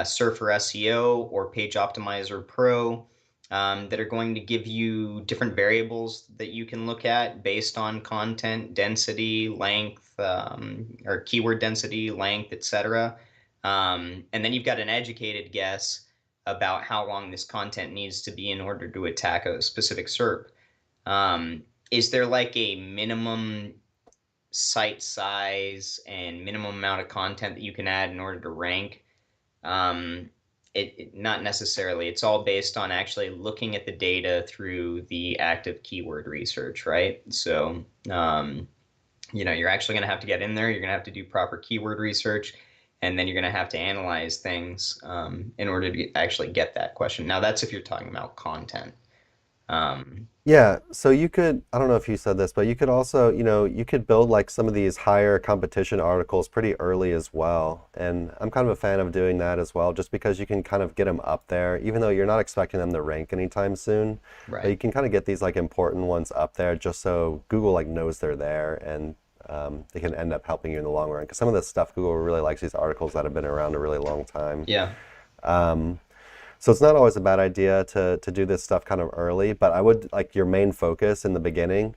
Surfer SEO or Page Optimizer Pro that are going to give you different variables that you can look at based on content density, length, or keyword density, length, etc. And then you've got an educated guess about how long this content needs to be in order to attack a specific SERP. Is there like a minimum site size and minimum amount of content that you can add in order to rank? Um, not necessarily. It's all based on actually looking at the data through the active keyword research, right? So, you're actually going to have to get in there. You're going to have to do proper keyword research, and then you're going to have to analyze things in order to actually get that question. Now, that's if you're talking about content. Um, Yeah, so you could, I don't know if you said this, but you could also, you could build like some of these higher competition articles pretty early as well. And I'm kind of a fan of doing that as well, just because you can kind of get them up there, even though you're not expecting them to rank anytime soon. But right. you can kind of get these like important ones up there just so Google like knows they're there and they can end up helping you in the long run. Because some of this stuff, Google really likes these articles that have been around a really long time. Yeah. Um, so it's not always a bad idea to do this stuff kind of early, but I would like your main focus in the beginning,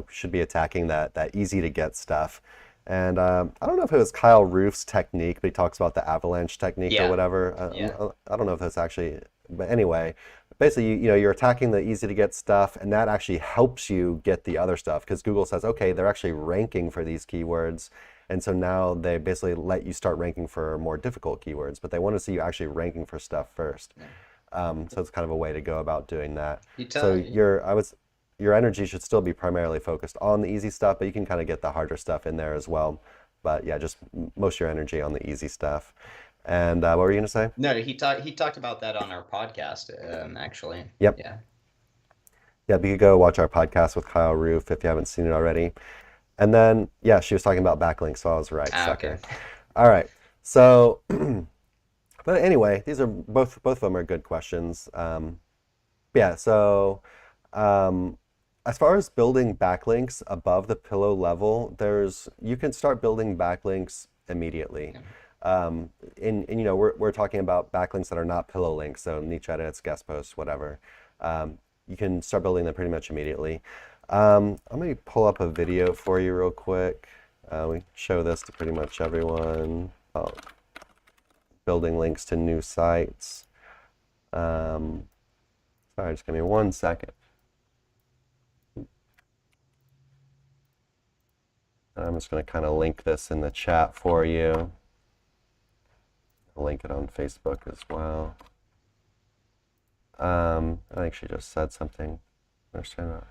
should be attacking that easy to get stuff. And I don't know if it was Kyle Roof's technique, but he talks about the avalanche technique or Yeah. whatever. Yeah. I don't know if that's actually, but anyway, basically, you're attacking the easy to get stuff, and that actually helps you get the other stuff because Google says, okay, they're actually ranking for these keywords. And so now they basically let you start ranking for more difficult keywords, but they want to see you actually ranking for stuff first. Yeah. So it's kind of a way to go about doing that. You So tell. your energy should still be primarily focused on the easy stuff, but you can kind of get the harder stuff in there as well. But yeah, just most of your energy on the easy stuff. And what were you gonna say? No, he talked about that on our podcast, actually. Yep. Yeah. Yeah, you could go watch our podcast with Kyle Roof if you haven't seen it already. And then, yeah, she was talking about backlinks, so I was right, Ah, okay. sucker. All right. So, but anyway, these are both of them are good questions. Yeah, so as far as building backlinks above the pillow level, you can start building backlinks immediately. Yeah. We're talking about backlinks that are not pillow links, so niche edits, guest posts, whatever. You can start building them pretty much immediately. Let me pull up a video for you real quick. We show this to pretty much everyone. Building links to new sites. Sorry, just give me 1 second. I'm just going to kind of link this in the chat for you. I'll link it on Facebook as well. I think she just said something. Understand that?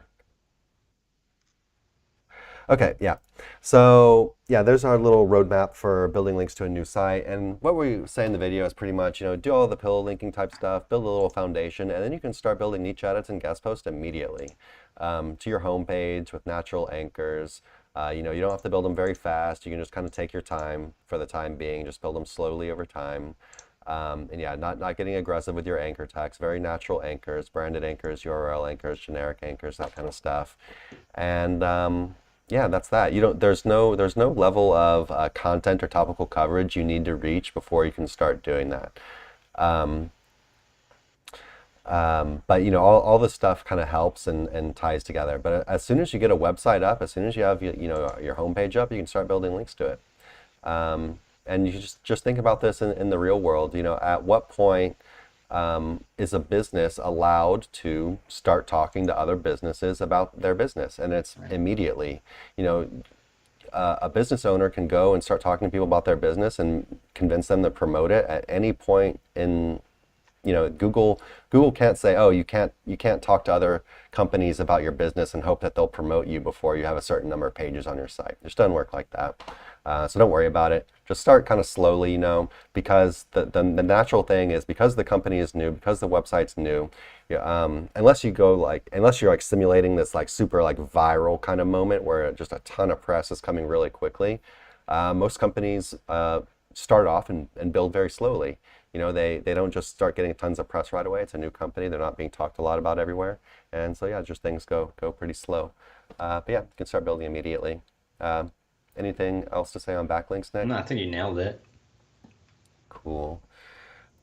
Okay, yeah. So yeah, there's our little roadmap for building links to a new site. And what we say in the video is pretty much, do all the pillow linking type stuff, build a little foundation, and then you can start building niche edits and guest posts immediately to your homepage with natural anchors. You don't have to build them very fast. You can just kind of take your time for the time being, just build them slowly over time. And yeah, not getting aggressive with your anchor text, very natural anchors, branded anchors, URL anchors, generic anchors, that kind of stuff. And yeah, that's that. You don't, there's no level of content or topical coverage you need to reach before you can start doing that. Um, but all this stuff kind of helps and ties together. But as soon as you get a website up, as soon as you have your homepage up, you can start building links to it. And you just think about this in the real world. At what point is a business allowed to start talking to other businesses about their business? And it's immediately. A business owner can go and start talking to people about their business and convince them to promote it at any point in. Google can't say, oh, you can't talk to other companies about your business and hope that they'll promote you before you have a certain number of pages on your site. It just doesn't work like that. So don't worry about it. Just start kind of slowly, because the natural thing is, because the company is new, because the website's new, unless you're like simulating this like super like viral kind of moment where just a ton of press is coming really quickly, most companies start off and build very slowly. They don't just start getting tons of press right away. It's a new company. They're not being talked a lot about everywhere. And so, yeah, just things go pretty slow. But yeah, you can start building immediately. Anything else to say on backlinks, Nick? No, I think you nailed it. Cool.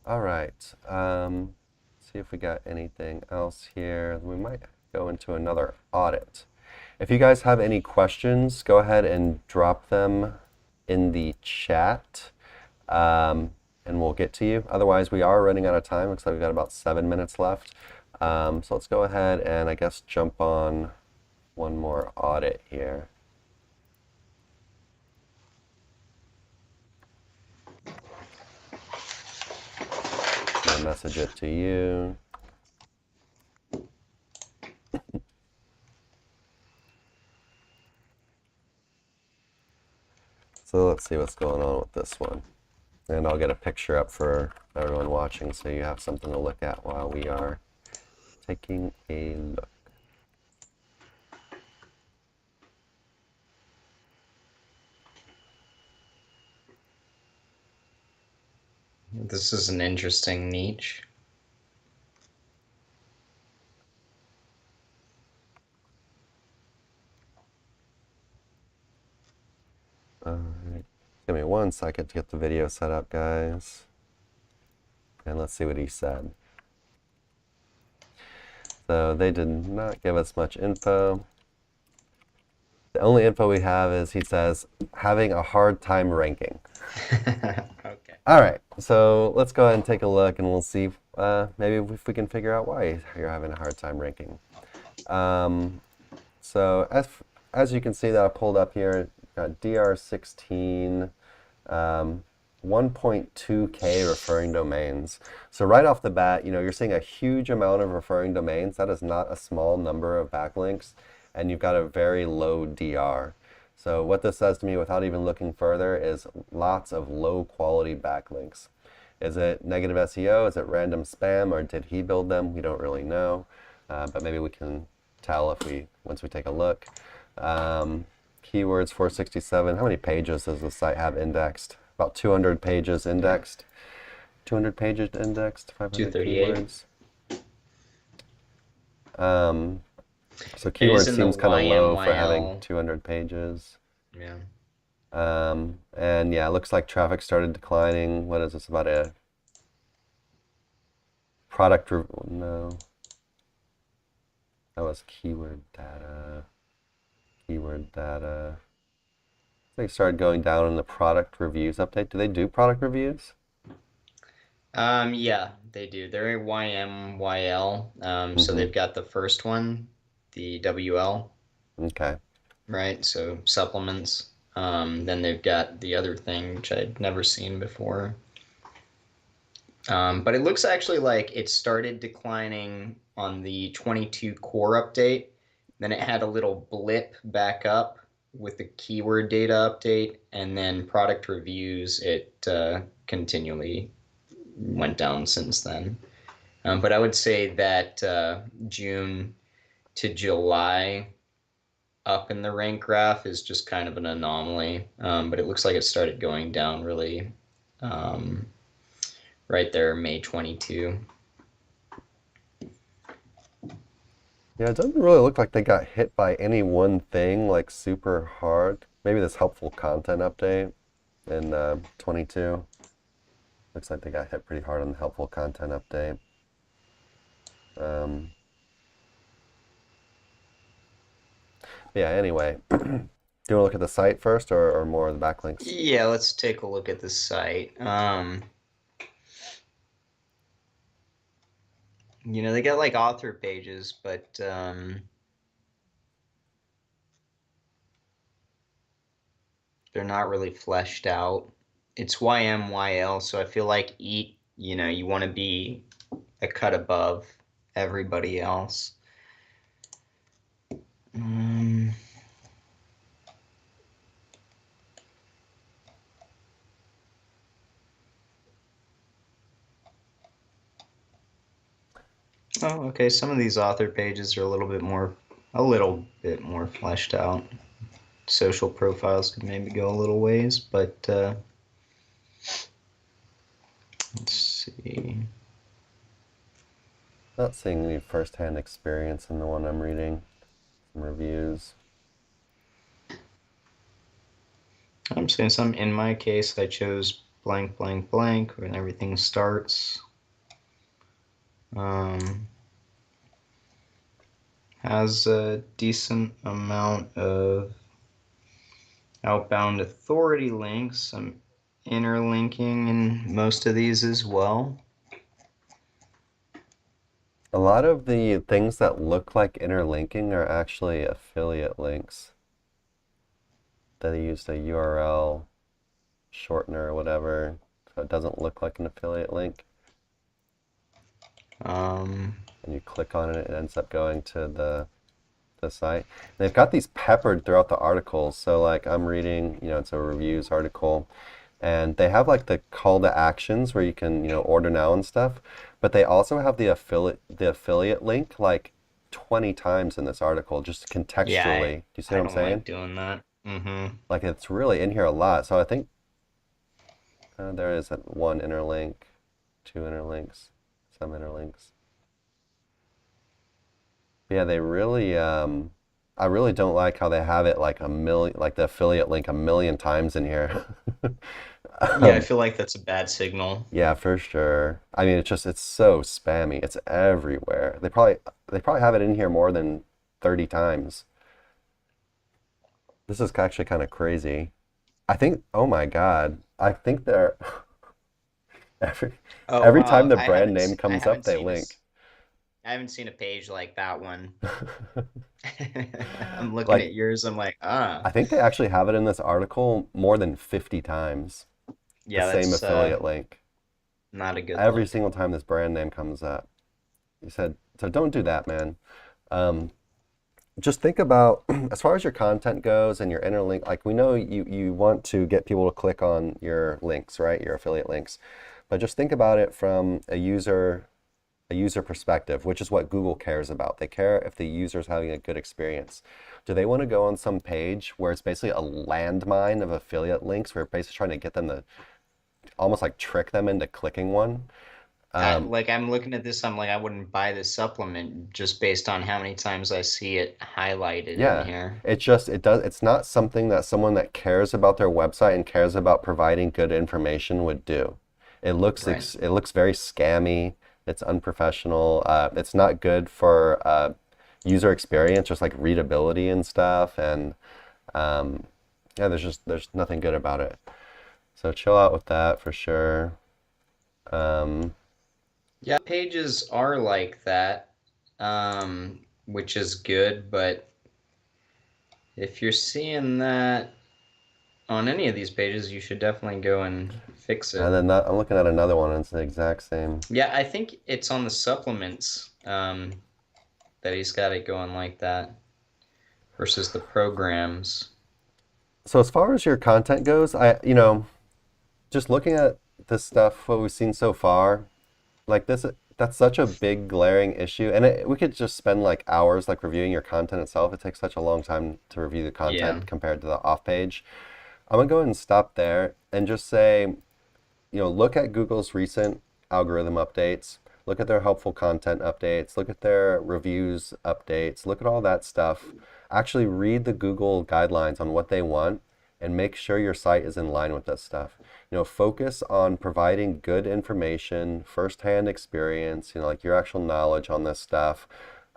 All right. See if we got anything else here. We might go into another audit. If you guys have any questions, go ahead and drop them in the chat. And we'll get to you. Otherwise, we are running out of time. Looks like we've got about 7 minutes left. So let's go ahead and I guess jump on one more audit here. I'll message it to you. So let's see what's going on with this one. And I'll get a picture up for everyone watching so you have something to look at while we are taking a look. This is an interesting niche. All right. Give me 1 second to get the video set up, guys. And let's see what he said. So they did not give us much info. The only info we have is he says, having a hard time ranking. Okay. All right, so let's go ahead and take a look and we'll see maybe if we can figure out why you're having a hard time ranking. So as you can see that I pulled up here, got DR16, 1.2K referring domains. So right off the bat, you're seeing a huge amount of referring domains. That is not a small number of backlinks, and you've got a very low DR. So what this says to me without even looking further is lots of low quality backlinks. Is it negative SEO? Is it random spam? Or did he build them? We don't really know, but maybe we can tell once we take a look. Keywords 467. How many pages does the site have indexed? About 200 pages indexed. 200 pages indexed, 500 keywords. So keyword seems kind of low for having 200 pages. Yeah. And yeah, it looks like traffic started declining. What is this about a product? No, that was keyword data. Keyword data. They started going down in the product reviews update. Do they do product reviews? Yeah, they do. They're YMYL. So they've got the first one, the WL. Okay. Right, so supplements. Then they've got the other thing, which I'd never seen before. But it looks actually like it started declining on the 22 core update. Then it had a little blip back up with the keyword data update, and then product reviews, it continually went down since then. But I would say that June to July up in the rank graph is just kind of an anomaly. But it looks like it started going down really Right there, May 22. Yeah, it doesn't really look like they got hit by any one thing like super hard. Maybe this helpful content update in 22. Looks like they got hit pretty hard on the helpful content update. Um, yeah, anyway, do you want to look at the site first or more of the backlinks? Yeah, let's take a look at the site. They got like author pages, but they're not really fleshed out. It's YMYL, so I feel like you want to be a cut above everybody else. Oh, okay. Some of these author pages are a little bit more fleshed out. Social profiles could maybe go a little ways, but let's see. Not seeing any first-hand experience in the one I'm reading. Some reviews. I'm seeing some. In my case, I chose blank, blank, blank when everything starts. Has a decent amount of outbound authority links, some interlinking in most of these as well. A lot of the things that look like interlinking are actually affiliate links. They used a URL shortener or whatever, so it doesn't look like an affiliate link. And you click on it, it ends up going to the site. And they've got these peppered throughout the articles. So like I'm reading, it's a reviews article, and they have like the call to actions where you can, order now and stuff. But they also have the affiliate link like 20 times in this article, just contextually. Yeah, Do you see what I'm saying? I don't like doing that. Like it's really in here a lot. So I think there is one interlink, two interlinks, some interlinks. But yeah, they really, I really don't like how they have it like the affiliate link a million times in here. Yeah, I feel like that's a bad signal. Yeah, for sure. I mean, it's so spammy. It's everywhere. They probably have it in here more than 30 times. This is actually kind of crazy. I think, oh my God, I think they're every Oh every time wow, the brand name comes up, they link. I haven't seen a page like that one. I'm looking Like, at yours. I'm like, I think they actually have it in this article more than 50 times, the yeah, same that's affiliate link. not a good Every look. single time this brand name comes up. You said, so don't do that, man. Um, just think about as far as your content goes and your interlink, like we know you want to get people to click on your links, right? Your affiliate links. But just think about it from a user perspective, which is what Google cares about. They care if the user is having a good experience. Do they want to go on some page where it's basically a landmine of affiliate links where you're basically trying to get them to almost like trick them into clicking one? I'm looking at this. I'm like, I wouldn't buy this supplement just based on how many times I see it highlighted in Yeah, here. it's not something that someone that cares about their website and cares about providing good information would do. Right. It looks very scammy. It's unprofessional. It's not good for user experience, just like readability and stuff. And yeah, there's nothing good about it. So chill out with that for sure. Um, Yeah, pages are like that, which is good, but if you're seeing that on any of these pages, you should definitely go and fix and it. then I'm looking at another one, and it's the exact same. Yeah, I think it's on the supplements, that he's got it going like that versus the programs. So as far as your content goes, just looking at this stuff, what we've seen so far, like this, that's such a big glaring issue, and we could just spend like hours like reviewing your content itself. It takes such a long time to review the Yeah. content compared to the off page. I'm gonna go ahead and stop there and just say, look at Google's recent algorithm updates, look at their helpful content updates, look at their reviews updates, look at all that stuff. Actually read the Google guidelines on what they want and make sure your site is in line with this stuff. Focus on providing good information, firsthand experience, like your actual knowledge on this stuff.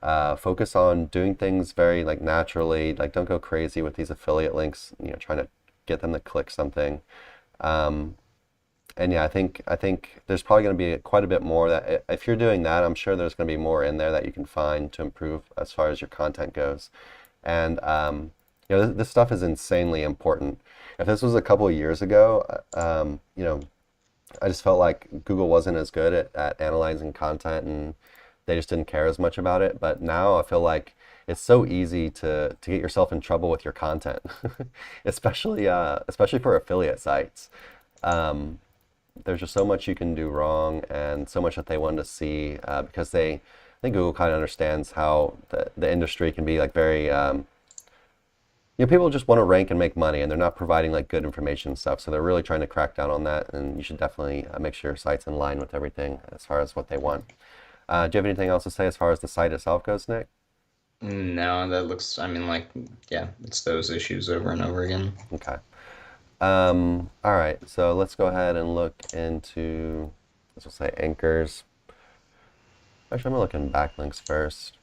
Focus on doing things very like naturally, like don't go crazy with these affiliate links, trying to get them to click something. And yeah, I think there's probably going to be quite a bit more that if you're doing that, I'm sure there's going to be more in there that you can find to improve as far as your content goes. And this stuff is insanely important. If this was a couple of years ago, I just felt like Google wasn't as good at analyzing content and they just didn't care as much about it. But now I feel like it's so easy to get yourself in trouble with your content, especially for affiliate sites. There's just so much you can do wrong and so much that they want to see because I think Google kind of understands how the industry can be like very, people just want to rank and make money and they're not providing like good information and stuff. So they're really trying to crack down on that, and you should definitely make sure your site's in line with everything as far as what they want. Do you have anything else to say as far as the site itself goes, Nick? No, that looks, I mean, like, yeah, it's those issues over and over again. Okay. All right, so let's go ahead and look into, let's say anchors. Actually, I'm gonna look in backlinks first.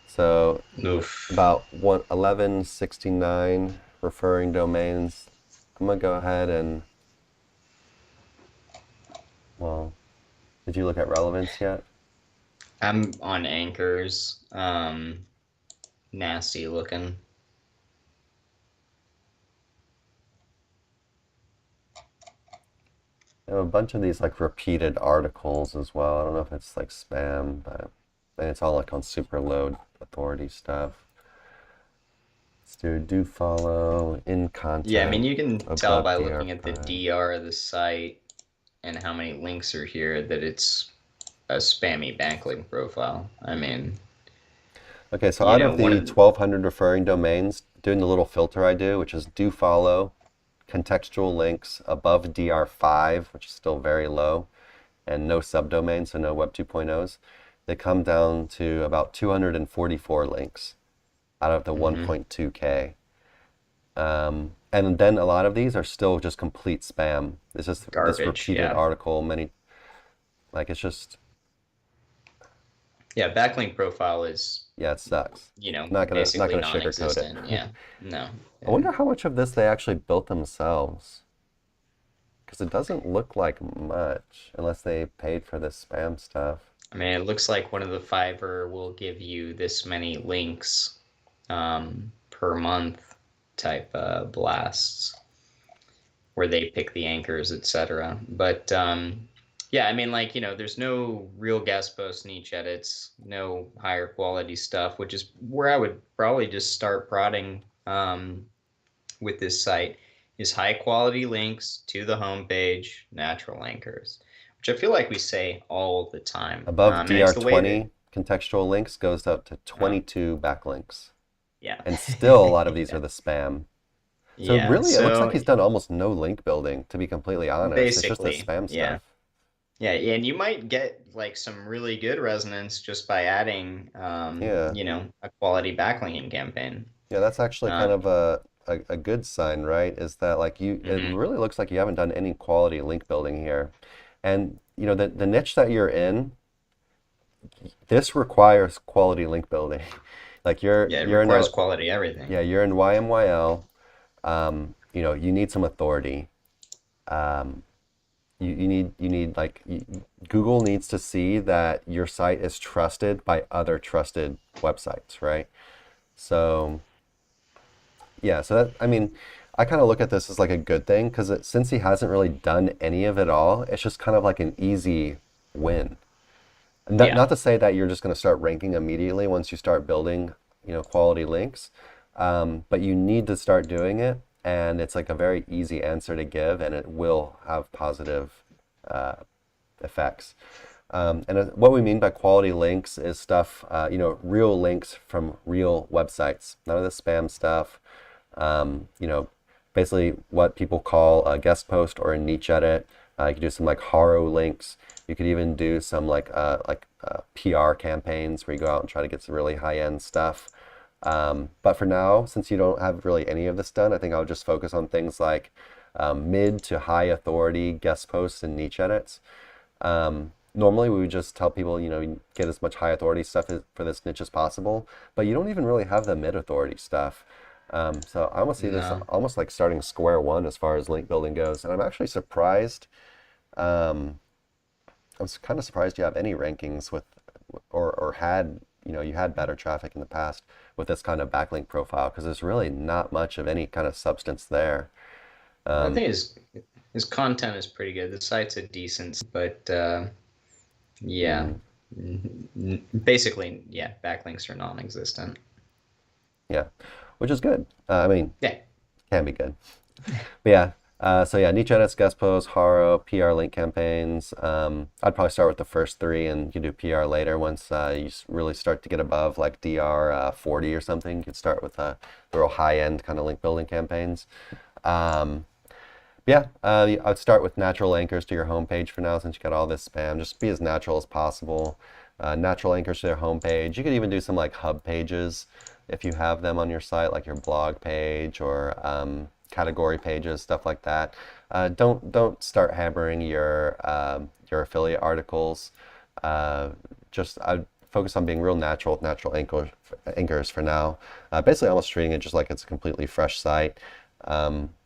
So Oof. about 1169 referring domains. I'm gonna go ahead and, well, did you look at relevance yet? I'm on anchors. Nasty looking. I have a bunch of these like repeated articles as well. I don't know if it's like spam, but and it's all like on super low authority stuff. Let's do follow in content. Yeah, I mean, you can tell above by DR looking at the prime. DR of the site and how many links are here that it's a spammy backlink profile. I mean, Okay, so out of the one of 1200 referring domains, doing the little filter I do, which is do follow, contextual links above DR5, which is still very low, and no subdomains, so no Web 2.0s, they come down to about 244 links out of the 1.2K. And then a lot of these are still just complete spam. It's just this garbage. repeated Yeah. article, like it's just, Yeah, backlink profile is, yeah, it sucks. you know, Not basically gonna sugarcoat it. non-existent. Yeah. No. I wonder how much of this they actually built themselves, because it doesn't look like much unless they paid for this spam stuff. I mean, it looks like one of the Fiverr will give you this many links per month type blasts where they pick the anchors, etc. But yeah, I mean, like, there's no real guest post niche edits, no higher quality stuff, which is where I would probably just start prodding with this site is high quality links to the homepage, natural anchors, which I feel like we say all the time. Above And it's the way that, DR20, contextual links goes up to 22 backlinks. yeah. And still a lot of these Yeah. are the spam. So Yeah. really, it looks like So he's done almost no link building, to be completely honest. It's just the basically, spam yeah. stuff. Yeah, and you might get like some really good resonance just by adding, Yeah. a quality backlinking campaign. Yeah, that's actually Uh, kind of a good sign, right? Is that like it mhm. really looks like you haven't done any quality link building here. And the niche that you're in, this requires quality link building. Like Yeah, it you're in a requires quality everything. yeah, you're in YMYL. You need some authority. Um, you need like Google needs to see that your site is trusted by other trusted websites, right? So yeah, so that I mean, I kind of look at this as like a good thing because since he hasn't really done any of it all, it's just kind of like an easy win. Not Yeah. to say that you're just going to start ranking immediately once you start building, quality links, but you need to start doing it, and it's like a very easy answer to give, and it will have positive uh, effects. And what we mean by quality links is stuff, real links from real websites, none of the spam stuff. Um, you know, Basically what people call a guest post or a niche edit. You could do some like haro links. You could even do some PR campaigns where you go out and try to get some really high-end stuff. But for now, since you don't have really any of this done, I think I'll just focus on things like mid to high authority guest posts and niche edits. Normally, we would just tell people, get as much high authority stuff for this niche as possible, but you don't even really have the mid authority stuff. So I almost see this No. almost like starting square one as far as link building goes. And I'm actually surprised. Um, I was kind of surprised you have any rankings with, or had, you had better traffic in the past with this kind of backlink profile because there's really not much of any kind of substance there. I Um, think his content is pretty good. The site's a decent, but yeah, mhm, basically, yeah, backlinks are non-existent. yeah, which is good. I mean, Yeah. can be good. But yeah, so yeah, niche edits, guest posts, haro, PR link campaigns. I'd probably start with the first three and you can do PR later once you really start to get above like DR 40 or something. You could start with the real high end kind of link building campaigns. Um, yeah, I'd start with natural anchors to your homepage for now since you got all this spam. Just be as natural as possible. Natural anchors to their homepage. You could even do some like hub pages if you have them on your site, like your blog page or category pages, stuff like that. Don't start hammering your affiliate articles. Just I'd focus on being real natural with natural anchors for now. Basically, almost treating it just like it's a completely fresh site.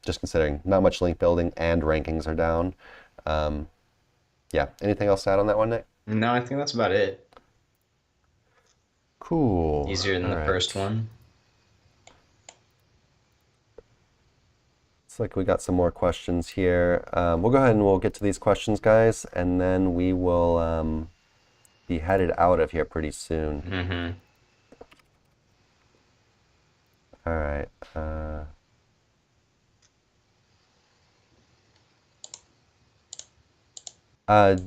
Just considering not much link building and rankings are down. Um, yeah, anything else to add on that one, Nick? No, I think that's about it. Cool. Easier than All the first right. one. Looks like we got some more questions here. We'll go ahead and we'll get to these questions, guys, and then we will be headed out of here pretty soon. Mm-hmm. All right. Uh,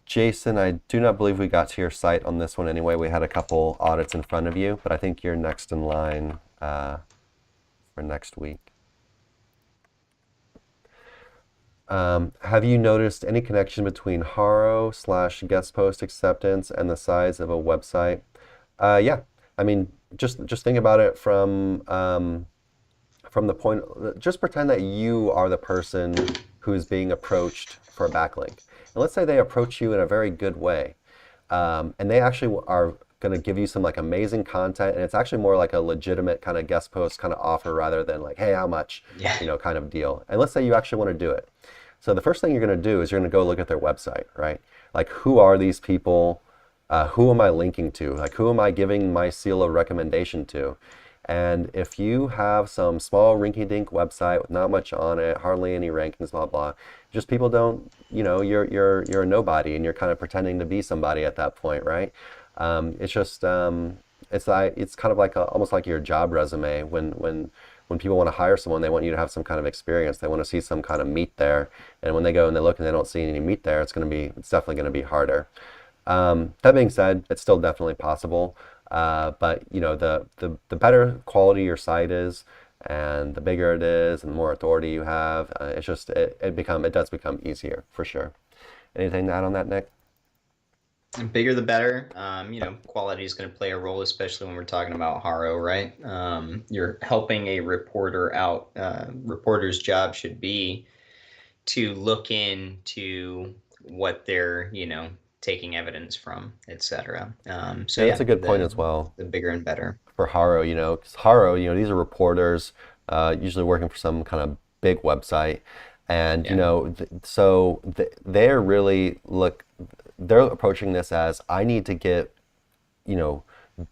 Jason, I do not believe we got to your site on this one anyway. We had a couple audits in front of you, but I think you're next in line for next week. Have you noticed any connection between haro slash guest post acceptance and the size of a website? Yeah, I mean, just think about it from the point. Just pretend that you are the person who's being approached for a backlink, and let's say they approach you in a very good way, and they actually are going to give you some like amazing content, and it's actually more like a legitimate kind of guest post kind of offer rather than like, hey, how much, Yeah. kind of deal. And let's say you actually want to do it. So the first thing you're going to do is you're going to go look at their website, right? Like, who are these people? Who am I linking to? Like, who am I giving my seal of recommendation to? And if you have some small rinky-dink website with not much on it, hardly any rankings, blah blah, just people don't, you're a nobody, and you're kind of pretending to be somebody at that point, right? It's just it's kind of like almost like your job resume when people want to hire someone, they want you to have some kind of experience. They want to see some kind of meat there. And when they go and they look and they don't see any meat there, it's definitely going to be harder. That being said, it's still definitely possible. But the better quality your site is, and the bigger it is, and the more authority you have, it does become easier for sure. Anything to add on that, Nick? The bigger the better. Quality is going to play a role, especially when we're talking about haro, right? You're helping a reporter out. Reporter's job should be to look into what they're, taking evidence from, etc. So Yeah, that's yeah, a good point the as well. the bigger and better. For haro, 'cause haro, these are reporters, usually working for some kind of big website, and Yeah. they're really they're approaching this as I need to get you know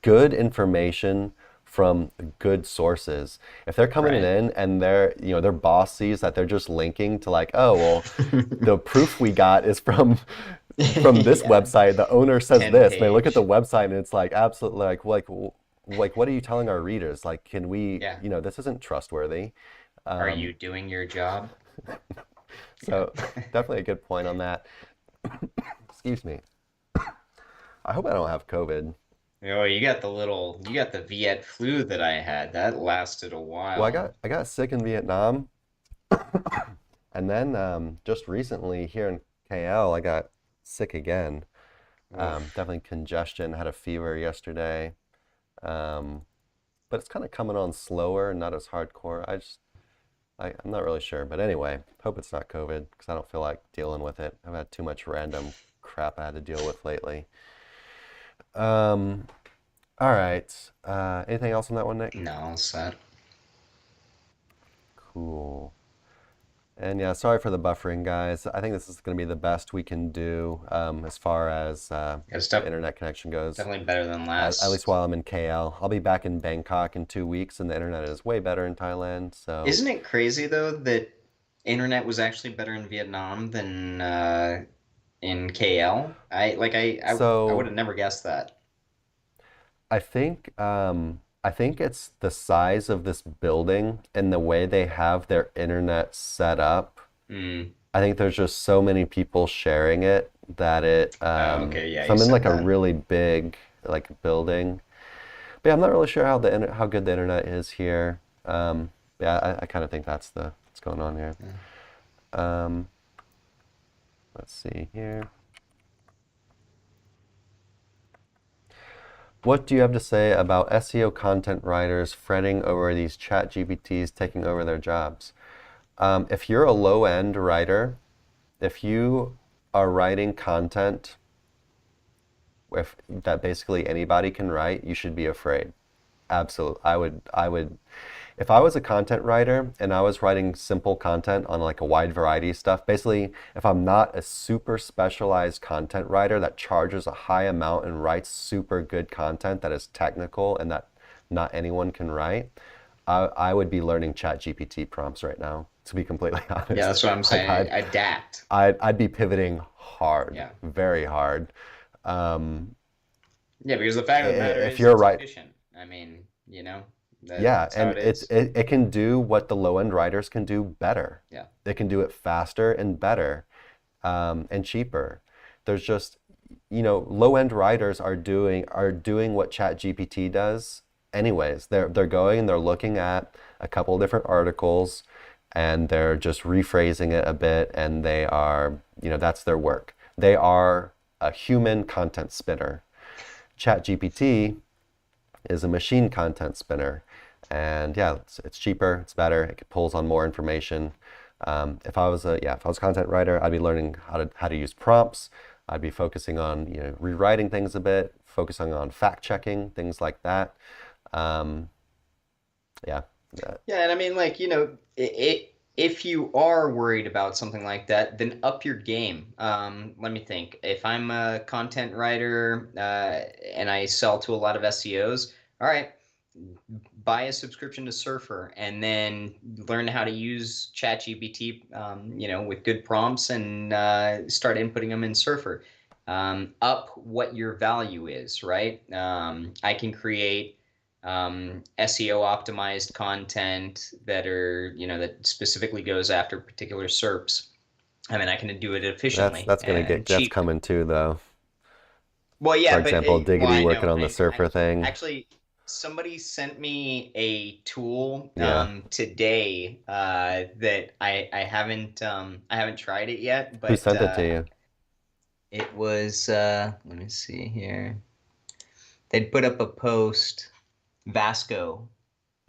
good information from good sources. If they're coming Right. in and their boss sees that they're just linking to like, oh well, the proof we got is from this Yeah. website. The owner says 10 this. And they look at the page. website and it's like absolutely like what are you telling our readers? Like, can we, Yeah. this isn't trustworthy. Are Um, you doing your job? Yeah. so definitely a good point on that. Excuse me. I hope I don't have COVID. You got the Viet flu that I had. That lasted a Well, while. I got sick in Vietnam. And then just recently here in KL, I got sick again. Oof. Definitely congestion. Had a fever yesterday. Um, but it's kind of coming on slower, not as hardcore. I'm not really sure. But anyway, hope it's not COVID because I don't feel like dealing with it. I've had too much random crap I had to deal with lately. Um, all right. Anything else on that one, Nick? No, sad. Cool. And yeah, sorry for the buffering, guys. I think this is going to be the best we can do as far as It's the internet connection goes. definitely better than At least last. while I'm in KL. I'll be back in Bangkok in 2 weeks, and the internet is way better in Thailand. So, Isn't it crazy though that internet was actually better in Vietnam than in KL? I would so have never guessed that. I think it's the size of this building and the way they have their internet set up. Mm. I think there's just so many people sharing it that Oh, okay, yeah, so you I'm in said like a that. really big like building. But yeah, I'm not really sure how good the internet is here. Yeah, I kind of think that's what's going on here. Yeah. Um, let's see here. What do you have to say about SEO content writers fretting over these chat GPTs taking over their jobs? If you're a low-end writer, if you are writing content that basically anybody can write, you should be afraid. Absolutely. I would, if I was a content writer and I was writing simple content on like a wide variety of stuff, basically, if I'm not a super specialized content writer that charges a high amount and writes super good content that is technical and that not anyone can write, I would be learning chat GPT prompts right now, to be completely Yeah, honest. that's what I'm Like saying. Adapt. I'd be pivoting hard, Yeah. very hard. Um, Yeah, because the fact of the matter if is you're it's right, efficient. I mean, yeah, that's how and it is. it can do what the low end writers can do better. Yeah. It can do it faster and better, and cheaper. There's just, low end writers are doing what ChatGPT does anyways. They're going and they're looking at a couple of different articles and they're just rephrasing it a bit and they are, that's their work. They are a human content spinner. ChatGPT is a machine content spinner. And yeah, it's cheaper, it's better, it pulls on more information. If I was a content writer, I'd be learning how to use prompts. I'd be focusing on rewriting things a bit, focusing on fact checking, things like that. Um, yeah, uh, Yeah, and I mean, if you are worried about something like that, then up your game. Let me think. If I'm a content writer and I sell to a lot of SEOs, all right, buy a subscription to Surfer and then learn how to use ChatGPT, with good prompts and start inputting them in Surfer. Up what your value is, right? I can create SEO optimized content that specifically goes after particular SERPs. I mean, I can do it that's efficiently that's gonna and get that's cheaply. coming too, though. Well, For yeah, but example, well, Diggity I working know. on the surfer thing. Actually, somebody sent me a tool Yeah, today that I haven't tried it yet, who but sent it to you? it was let me see here. They'd put up a post, Vasco.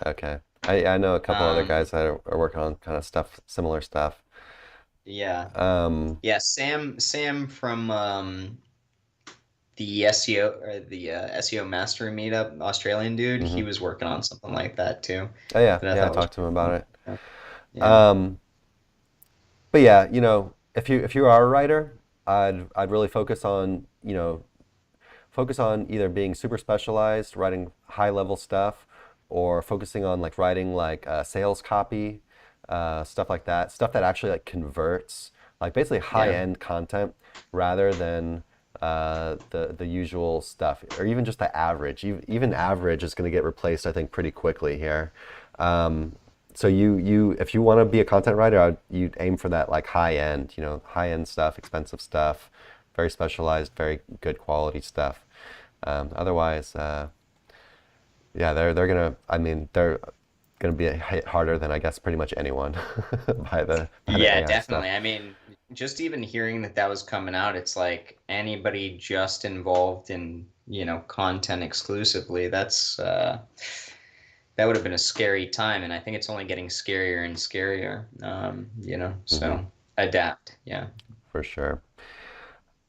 Okay, I know a couple other Um, guys that are working on kind of stuff, similar stuff. yeah, Um, yeah, Sam from the SEO or the SEO Mastery Meetup, Australian dude. He mhm. was working on something like that too, Oh yeah, that I yeah, I thought was talked to him pretty about cool. it. Yeah. Yeah. Um, but yeah, if you are a writer, I'd really focus on either being super specialized, writing high level stuff, or focusing on like writing like sales copy, stuff like that, stuff that actually like converts, like basically high Yeah. end content rather than the usual stuff, or even just the average. Even average is going to get replaced, I think, pretty quickly here. So if you want to be a content writer, you'd aim for that like high end stuff, expensive stuff, very specialized, very good quality stuff. Otherwise, yeah, they're gonna. I mean, going to be hit harder than I guess pretty much anyone by the Yeah, AI stuff. definitely. I mean, just even hearing that that was coming out, it's like anybody just involved in, content exclusively, that would have been a scary time, and I think it's only getting scarier and scarier. Hmm. So adapt. Yeah. For sure.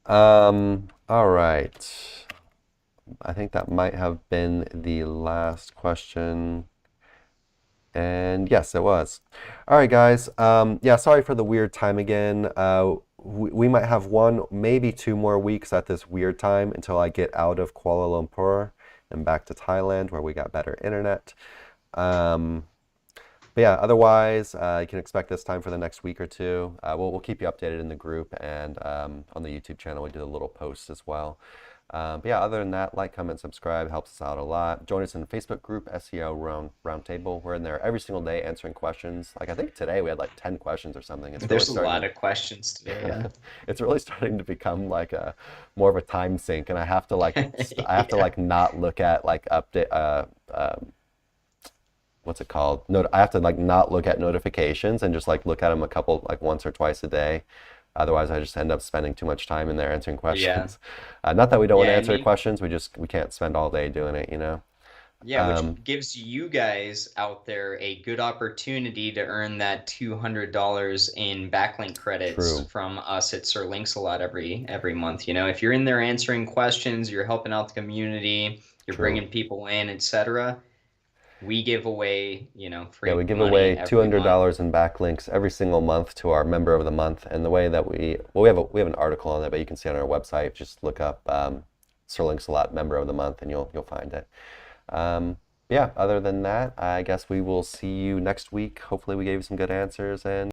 All right. I think that might have been the last question. And yes, it was. All right, guys. Yeah, sorry for the weird time again. We might have one, maybe 2 more weeks at this weird time until I get out of Kuala Lumpur and back to Thailand where we got better internet. Um, but yeah, otherwise, you can expect this time for the next week or two. We'll keep you updated in the group and on the YouTube channel. We did a little post as well. But yeah, other than that, like, comment, subscribe, helps us out a lot. Join us in the Facebook group, SEO Roundtable. We're in there every single day answering questions. Like I think today we had like 10 questions or something. It's really There's a lot starting of questions today. Yeah. it's really starting to become like a more of a time sink, and I have to I have to Yeah. not look at update what's it called? I have to not look at notifications and just look at them a couple once or twice a day. Otherwise, I just end up spending too much time in there answering Yeah. questions. Not that we don't want Yeah. to I answer mean, questions, we can't spend all day doing it, you know. yeah, which Um, gives you guys out there a good opportunity to earn that $200 in backlink credits True, from us at Sir Links a lot every month. If you're in there answering questions, you're helping out the community, you're true. bringing people in, etc. We give away, Yeah, we free give money away every month. $200 in backlinks every single month to our member of the month. And the way that we have an article on it, but you can see on our website. Just look up Sir Links-a-Lot member of the month, and you'll find it. Yeah. Other than that, I guess we will see you next week. Hopefully, we gave you some good answers and.